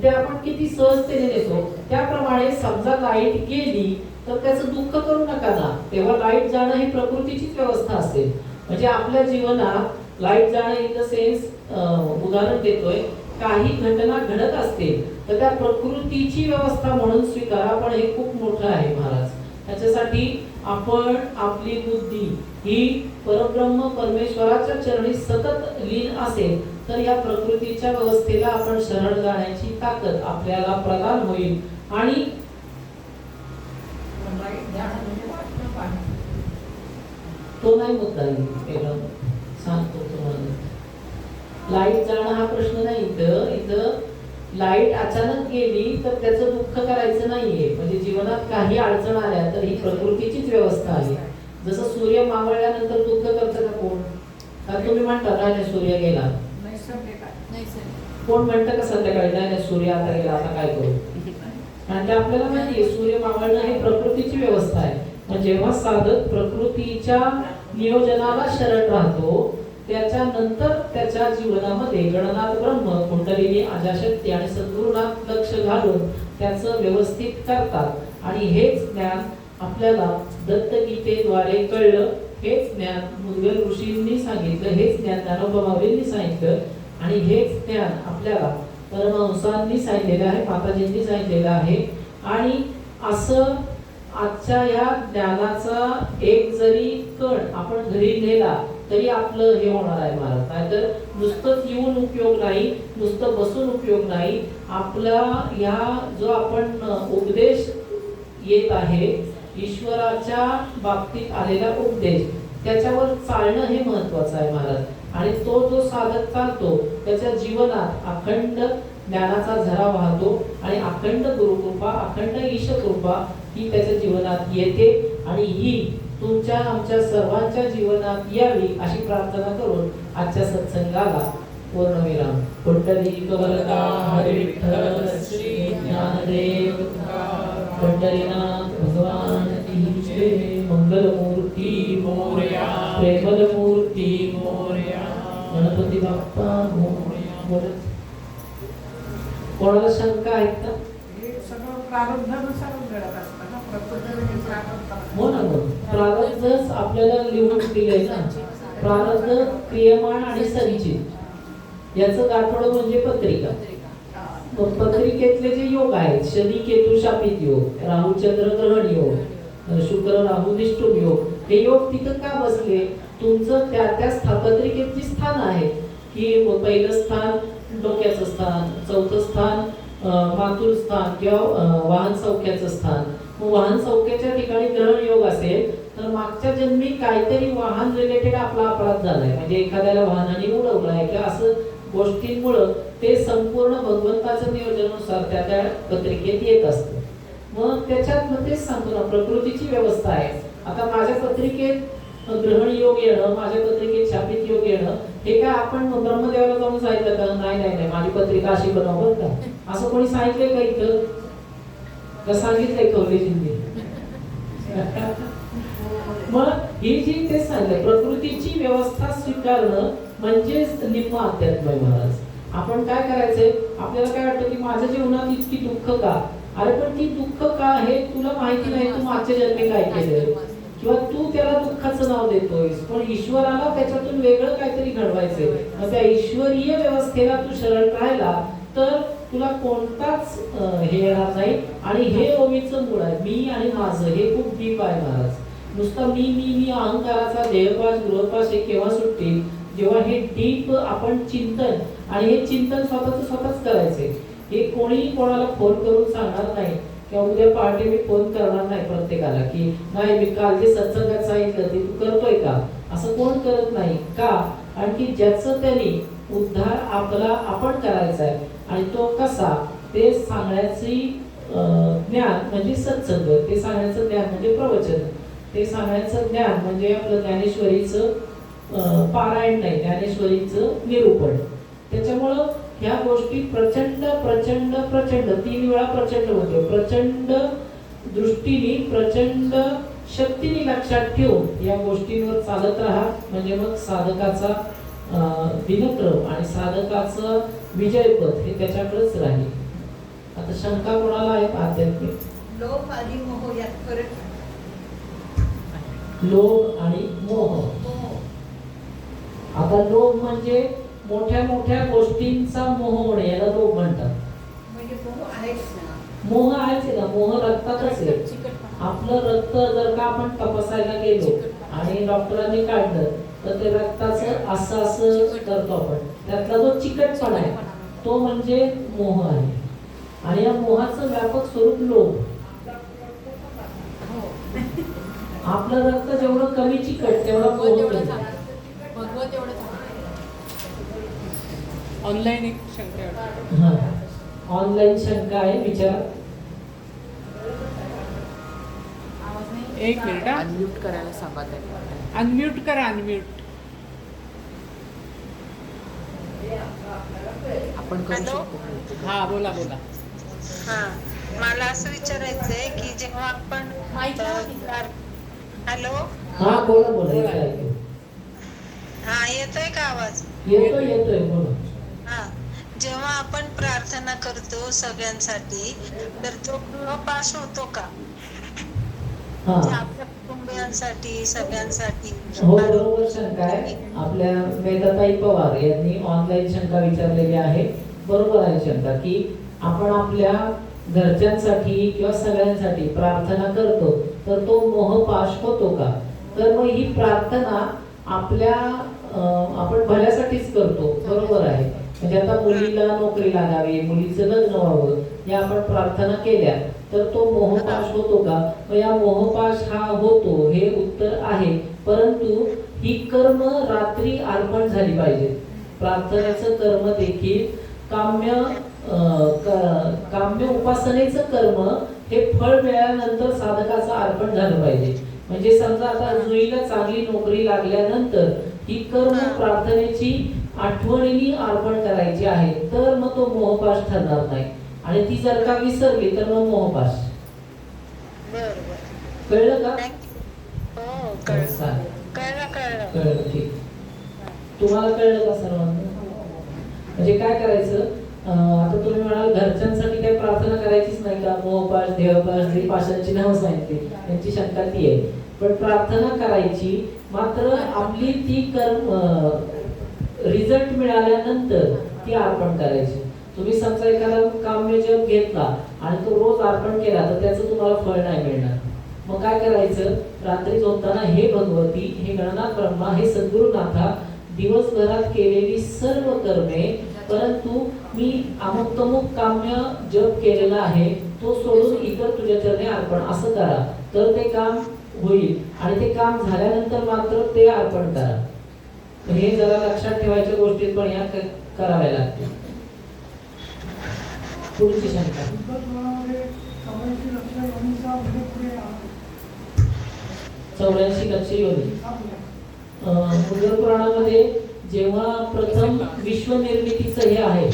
ते आपण किती सहजतेने देतो. त्याप्रमाणे समजा लाईट गेली तर त्याचं दुःख करू नका ना, तेव्हा लाईट जाणं ही प्रकृतीचीच व्यवस्था असेल. म्हणजे आपल्या जीवनात लाईट जाणं इन द सेन्स उदाहरण देतोय, काही घटना घडत असतील तर त्या प्रकृतीची व्यवस्था म्हणून स्वीकारा, पण हे खूप मोठं आहे महाराज. त्याच्यासाठी आपण आपली बुद्धी ही परब्रह्म परमेश्वराच्या चरणी सतत लीन असेल तर या प्रकृतीच्या व्यवस्थेला आपण शरण जाण्याची ताकद आपल्याला प्रदान होईल. आणि तो नाही मुद्दा सांगतो तुम्हाला. लाईट जाणं हा प्रश्न नाही. इथं लाईट अचानक गेली तर त्याचं दुःख करायचं नाहीये. म्हणजे जीवनात काही अडचण आल्या तर ही प्रकृतीचीच व्यवस्था आहे. जसं सूर्य मावळल्यानंतर दुःख करतं का कोण? कारण तुम्ही म्हणता नाही सूर्य गेला, कोण म्हणतं का संध्याकाळी नाही नाही सूर्य आता गेला आता काय करू, कारण ते आपल्याला माहिती आहे सूर्य मावळणं ही प्रकृतीची व्यवस्था आहे. मग जेव्हा साधक प्रकृतीच्या नियोजनाला शरण राहतो त्याच्यानंतर त्याच्या जीवनामध्ये गणनाथ ब्रह्म कुंडलिनी आद्याशक्ती आणि सद्गुरुनाथ लक्ष घालून त्याचं व्यवस्थित करतात. आणि हेच ज्ञान आपल्याला दत्तगीतेद्वारे कळलं, हेच ज्ञान मुद्गल ऋषींनी सांगितलं, हेच ज्ञान ज्ञानोबा माऊलींनी सांगितलं आणि हेच ज्ञान आपल्याला परमहंसांनी सांगितलेलं आहे, माताजींनी सांगितलेलं आहे. आणि असं आजच्या या ज्ञानाचा एक जरी कण आपण घरी नेला तरी आपलं हे होणार आहे महाराज. नाहीतर नुसतंच येऊन उपयोग नाही, नुसतं बसून उपयोग नाही. आपला ह्या जो आपण उपदेश येत आहे ईश्वराच्या बाबतीत आलेला उपदेश त्याच्यावर चालणं हे महत्वाचं आहे महाराज. आणि तो जो साधक चालतो त्याच्या जीवनात अखंड ज्ञानाचा झरा वाहतो आणि अखंड गुरुकृपा अखंड ईशकृपा ही त्याच्या जीवनात येते. आणि ही तुमच्या आमच्या सर्वांच्या जीवनात यावी अशी प्रार्थना करून आजच्या सत्संगाला पूर्णविराम. पुंडलिक वरदा हरी विठ्ठल श्री ज्ञानदेव पंढरीनाथ भगवान की जय. मंगलमूर्ती मोरया, प्रेमलमूर्ती मोरया, गणपती बाप्पा मोरया. कोणाला शंका आहेत का? हे सगळं प्रारब्धानुसार घडत असतं ना, प्रकृतीने प्रारब्ध. हो ना, मग प्रारब्धच आपल्याला लिहून दिलंय ना. प्रारब्ध, क्रियमाण आणि संचित याचं गाठोडं म्हणजे पत्रिका. मग पत्रिकेतले जे योग आहेत शनी केतू शापित योग, राहू चंद्र ग्रहण योग, शुक्र राहू निष्ठुम योग, हे योग तिथं का बसले? तुमचं त्या त्या पत्रिकेची स्थान आहे की पहिलं स्थान डोक्याचं स्थान, चौथं स्थान मातृ स्थान किंवा वाहन सौख्याचं स्थान. मग वाहन सौख्याच्या ठिकाणी ग्रहण योग असेल तर मागच्या जन्मी काहीतरी वाहन रिलेटेड आपला अपराध झालाय, म्हणजे एखाद्याला वाहनाने उडवलाय किंवा असं गोष्टींमुळं ते संपूर्ण भगवंताच्या नियोजनानुसार त्या त्या पत्रिकेत येत असतं. मग त्याच्यात मग तेच सांगतो ना, प्रकृतीची व्यवस्था आहे. आता माझ्या पत्रिकेत ग्रहण योग येणं, माझ्या पत्रिकेत शापित योग येणं, हे काय आपण ब्रह्मदेवाला जाऊन सांगितलं का? नाही नाही नाही, माझी पत्रिका अशी बनव का, असं कोणी सांगितलंय का इथं? का सांगितलंय कवलेजींनी? मग ही जी ते सांगितलं प्रकृतीची व्यवस्था स्वीकारणं म्हणजेच निम्म अध्यात्म आहे महाराज. आपण काय करायचंय? आपल्याला काय वाटतं की माझ्या जीवनात इतकी दुःख का? अरे पण ती दुःख का हे तुला माहिती नाही. तू मागच्या जन्मी काय केलंय किंवा तू त्याला दुःखाचं नाव देतोयस, पण ईश्वराला त्याच्यातून वेगळं काहीतरी घडवायचंय. मग त्या ईश्वरीय व्यवस्थेला तू शरण राहिला तर तुला कोणताच हे येणार नाही. आणि हे ओवीचं मूळ आहे, मी आणि माझं. हे खूप डीप आहे महाराज. नुसतं मी मी मी अहंकाराचा देहपाश गृहपाश हे केव्हा सुटतील? जेव्हा हे डीप आपण चिंतन, आणि हे चिंतन स्वतःच करायचंय. हे कोणी कोणाला फोन करून सांगणार नाही किंवा उद्या पहाटे मी फोन करणार नाही प्रत्येकाला की नाही मी काल जे सत्संगात सांगितलं ते तू करतोय का, असं कोण करत नाही. का? आणखी ज्याचं त्यांनी उद्धार आपला आपण करायचा आहे आणि तो कसा ते सांगण्याची ज्ञान म्हणजे सत्संग, ते सांगण्याचं ज्ञान म्हणजे प्रवचन, ते सांगण्याचं ज्ञान म्हणजे आपलं ज्ञानेश्वरीचं पारायण नाही, ज्ञानेश्वरीचं निरूपण. त्याच्यामुळं ह्या गोष्टी प्रचंड प्रचंड प्रचंड 3 वेळा प्रचंड होते. प्रचंड दृष्टीने प्रचंड शक्तीने लक्षात ठेवून या गोष्टींवर चालत राहा, म्हणजे मग साधकाचा दिनक्रम आणि साधकाचं विजयपथ हे त्याच्याकडेच राहील. आता शंका कोणाला आहेत आध्यात्मिक? लोभ आणि मोह यात फरक आहे. लोभ आणि मोह. आता लोभ म्हणजे मोठ्या मोठ्या गोष्टींचा मोह होणे, याला लोभ म्हणतात. म्हणजे मोह आहेच ना. मोह आहेच ना, मोह रक्तातच आहे. आपलं रक्त जर का आपण तपासायला गेलो आणि डॉक्टरांनी काढलं तर ते रक्ताचं असं असं करतो आपण, त्यातला जो चिकटपणा आहे तो म्हणजे मोह आहे. आणि या मोहाचं व्यापक स्वरूप लोभ. आपलं रक्त जेवढं कमी चिकट तेवढा मोह कमी. ऑनलाईन एक शंका आहे. हां, ऑनलाईन शंका आहे, विचार. एक मिनिट, अनम्यूट करायला सांगत आहे. अनम्यूट करा, अनम्यूट. आपण करू हॅलो? शकतो. हा बोला बोला. हा मला असं विचारायचंय की जेव्हा आपण हॅलो हा बोला बोला येतोय ऐकू. हा येतोय का आवाज? येतोय बोला. हा जेव्हा आपण प्रार्थना करतो सगळ्यांसाठी तर तो गृहपाश होतो का? हा म्हणजे आपल्या कुटुंबियांसाठी सगळ्यांसाठी हो बरोबर शंका आहे. आपल्या वेदाताई पवार यांनी ऑनलाईन शंका विचारलेली आहे. बरोबर आहे शंका की आपण आपल्या घरच्यांसाठी किंवा सगळ्यांसाठी प्रार्थना करतो तर तो मोहपाश होतो का? तर मग ही प्रार्थना आपल्या आपण भल्यासाठीच करतो. बरोबर आहे. म्हणजे आता मुलीला नोकरी लागावी, मुलीचं लग्न व्हावं या आपण प्रार्थना केल्या तर तो मोहपाश होतो का? मग या मोहपाश हा होतो हे उत्तर आहे. परंतु ही कर्म रात्री अर्पण झाली पाहिजे. प्रार्थनेचं कर्म देखील काम्य उपासनेचं कर्म हे फळ मिळाल्यानंतर साधकाचं अर्पण झालं पाहिजे. म्हणजे समजा आता जुईला चांगली नोकरी लागल्यानंतर ही कर्म प्रार्थनेची आठवणीने अर्पण करायची आहे तर मग तो मोहपाश ठरणार नाही. आणि ती जर का विसरली तर मग मोहपाश. बरोबर कळलं का? हो कळलं कळलं ठीक. तुम्हाला कळलं का सर्वांना? म्हणजे काय करायचं आता तुम्ही म्हणाल घरच्यांसाठी काय प्रार्थना करायचीच नाही का? मोहपाश, देहपाश, जे पाशांची नावं सांगितली त्यांची शंका ती आहे. पण प्रार्थना करायची मात्र आपली ती कर्म रिझल्ट मिळाल्यानंतर ती अर्पण करायची. तुम्ही समजा एखादा काम्य जप घेतला आणि तो रोज अर्पण केला तर त्याचं तुम्हाला फळ नाही मिळणार. मग काय करायचं? रात्री झोपताना हे भगवती, हे गणनाथ ब्रह्मा, हे सद्गुरुनाथा, दिवसभरात केलेली सर्व कर्मे परंतु मी अमुक तमुक काम्य जप केलेला आहे तो सोडून इतर तुझ्या चरणी अर्पण असं करा तर ते काम होईल. आणि ते काम झाल्यानंतर मात्र ते अर्पण करा. हे जरा लक्षात ठेवायच्या गोष्टी पण या कराव्या लागतील. पुढची शंका 84 लक्ष योनी. मुद्गल पुराणामध्ये जेव्हा प्रथम विश्वनिर्मितीचं हे आहे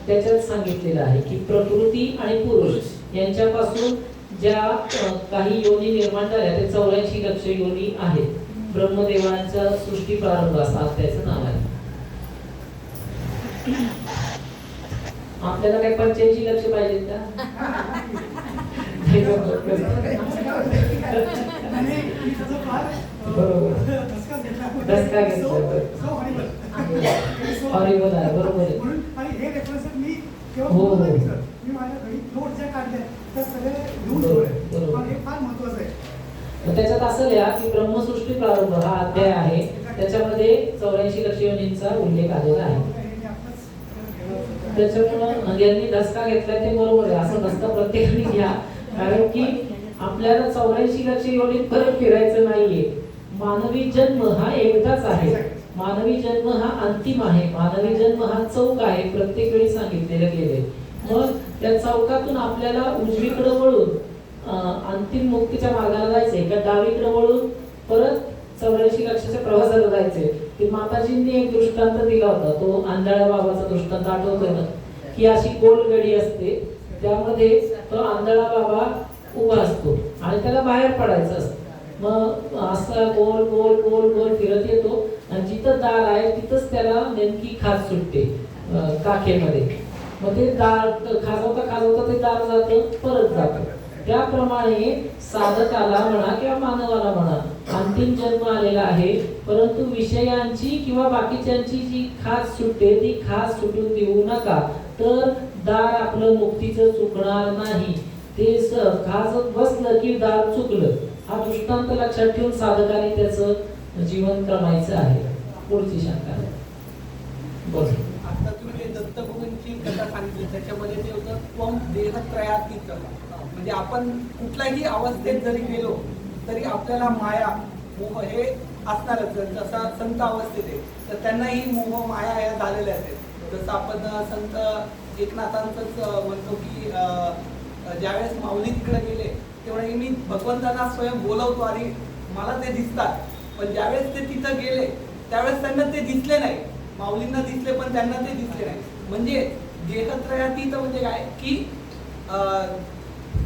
त्याच्यात सांगितलेलं आहे की प्रकृती आणि पुरुष यांच्यापासून ज्या काही योनी निर्माण झाल्या ते 84 लक्ष योनी आहेत. ब्रह्मदेवांचा सृष्टी प्रारंभ असं त्याचं नाव आहे. आपल्याला काय 85 लक्ष पाहिजेत का? बरोबर. धसका घेतला. हॉरिबल आहे. बरोबर आहे. हो हो त्याच्यात असं लिहा की ब्रह्मसृष्टी प्रारंभ हा अध्याय आहे त्याच्यामध्ये 84 लक्ष योनींचा उल्लेख आलेला आहे. त्याच्यामुळे यांनी धसका घेतलाय ते बरोबर आहे. असं धसका प्रत्येकाने घ्या कारण की आपल्याला 84 लक्ष योनीत परत फिरायचं नाहीये. मानवी जन्म हा एकदाच आहे. मानवी जन्म हा अंतिम आहे. मानवी जन्म हा चौक आहे. प्रत्येक वेळी सांगितलेलं गेले. मग त्या चौकातून आपल्याला उजवीकडे वळून अंतिम मुक्तीच्या मार्गाला जायचंय का डावीकडे वळून परत 84 लक्षाच्या प्रवासाला जायचंय. की माताजींनी एक दृष्टांत दिला होता तो आंधळ्या बाबाचा दृष्टांत आठवतोय ना की अशी गोल गडी असते त्यामध्ये तो आंधळा बाबा उभा असतो आणि त्याला बाहेर पडायचं असतं. मग असं गोल गोल गोल गोल फिरत येतो आणि जिथं दार आहे तिथंच त्याला नेमकी खाज सुटते काखेमध्ये. मग ते दार खाजवता ते दार जातं परत जातं. त्याप्रमाणे साधकाला म्हणा किंवा मानवाला म्हणा अंतिम जन्म आलेला आहे परंतु विषयांची किंवा बाकीच्यांची जी खाज सुटते ती खाज सुटून देऊ नका तर दार आपलं मुक्तीचं चुकणार नाही. ते खाज बसलं की दार चुकलं हा दृष्टांत लक्षात ठेवून साधकाने त्याचं जीवन क्रमायचं आहे. पुढची शंका बोल. आता तुम्ही जे दत्तगुरूंची कथा सांगितली त्याच्यामध्ये ते होतं त्वम देहत्रयातीत. म्हणजे आपण कुठल्याही अवस्थेत जरी गेलो तरी आपल्याला माया मोह हे असणारच. जसा संत अवस्थेत आहे तर त्यांनाही मोह माया या झालेल्या आहेत. जसं आपण संत एकनाथांचंच म्हणतो की ज्यावेळेस माऊली तिकडे गेले तेव्हा मी भगवंतांना स्वयं बोलवतो आणि मला ते दिसतात. पण ज्यावेळेस ते तिथं गेले त्यावेळेस त्यांना ते दिसले नाही. माऊलींना दिसले पण त्यांना ते दिसले नाही. म्हणजे देहत्रयातीत म्हणजे काय की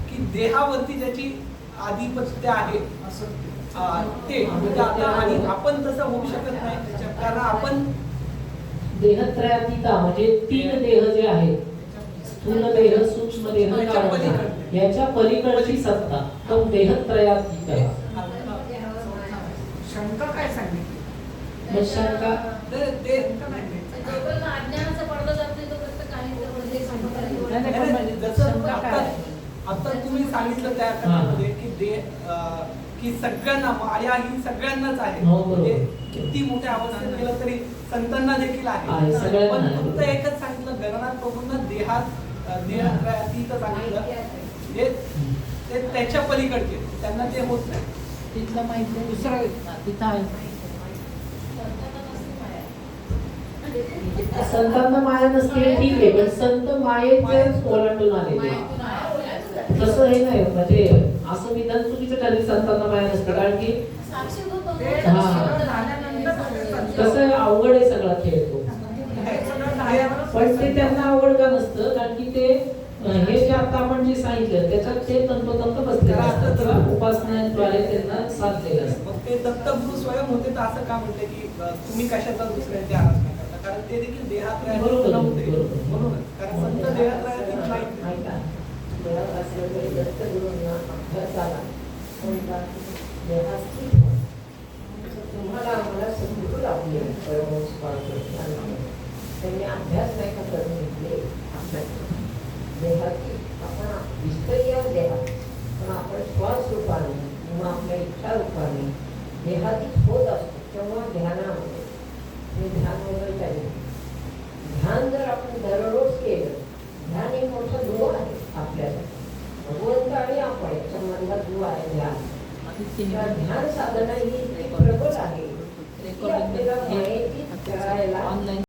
की देहावरती ज्याची आधिपत्य आहे ते म्हणजे आता आणि आपण तसं होऊ शकत नाही कारण आपण देहत्रयातीता म्हणजे 3 देह जे आहेत, स्थूल देह, सूक्ष्म देह, कारण देह, याच्या पलीकडची सत्ता तो देहत्रयातीता. शंका काय सांगितली? मग शंका ते अज्ञानाचा पडदा जात नाही तोपर्यंत काही नाही, पण म्हणजे जसं शंका काय? आता तुम्ही सांगितलं त्या कथेमध्ये की की सगळ्यांना माया ही सगळ्यांनाच आहे. हो, बरोबर. म्हणजे किती मोठ्या अवस्थेत गेलं तरी संतांना देखील आहे, आहे. सगळ्यांना पण आहे. फक्त एकच सांगितलं गणनाथ प्रभूंना देहत्रयातीत सांगितलं म्हणजे ते त्याच्या पलीकडचे त्यांना ते होत नाही. तिथलं माहिती आहे. दुसरं तिथं आहे. संतांना माया नसते ठीक आहे, पण संत मायेच ओलांडून आलेले. तसं हे नाही म्हणजे असं विधान चुकीचं ठरेल. संतांना माया नसते कारण की ते हा. सगळं झाल्यानंतर कसं आहे, अवघड आहे सगळा खेळ तो. हे सगळं झाल्यावरच पण ते त्यांना आवड का नसतं कारण की ते हे जे आता आपण जे सांगितलं त्याच्यात ते तंतोतंत बसलेलं असतं किंवा उपासनेद्वारे त्यांना साधलेलं असतं. मग ते दत्तगुरु स्वयं होते तर असं का म्हणते की तुम्ही कशाचा दुसऱ्यांची आराधना करता कारण ते देखील देहात्रयातीत बरोबर, नव्हते. बरोबर. म्हणूनच कारण संत देहात्रयातीत नाही. ऐका, देहात असलं तरी दत्तगुरूंना अभ्यास आला. देहास्थित व्हा. तुम्हाला आम्हाला सद्गुरू लाभले परमहंस बाळकृष्णांनी. त्यांनी अभ्यास नाही का करून घेतले अभ्यास देहाती आपण विस्तरीय देहात पण आपण श्वास रूपाने किंवा आपल्या इच्छा रूपाने देहातीत होत असतो तेव्हा ध्यानामध्ये हे ध्यान वगैरे काही ध्यान जर आपण दररोज केलं, ध्यान एक मोठा दुवा आहे आपल्याला. भगवंत आणि आपण संबंधात दुवा आहे ध्यान. ध्यान साधना ही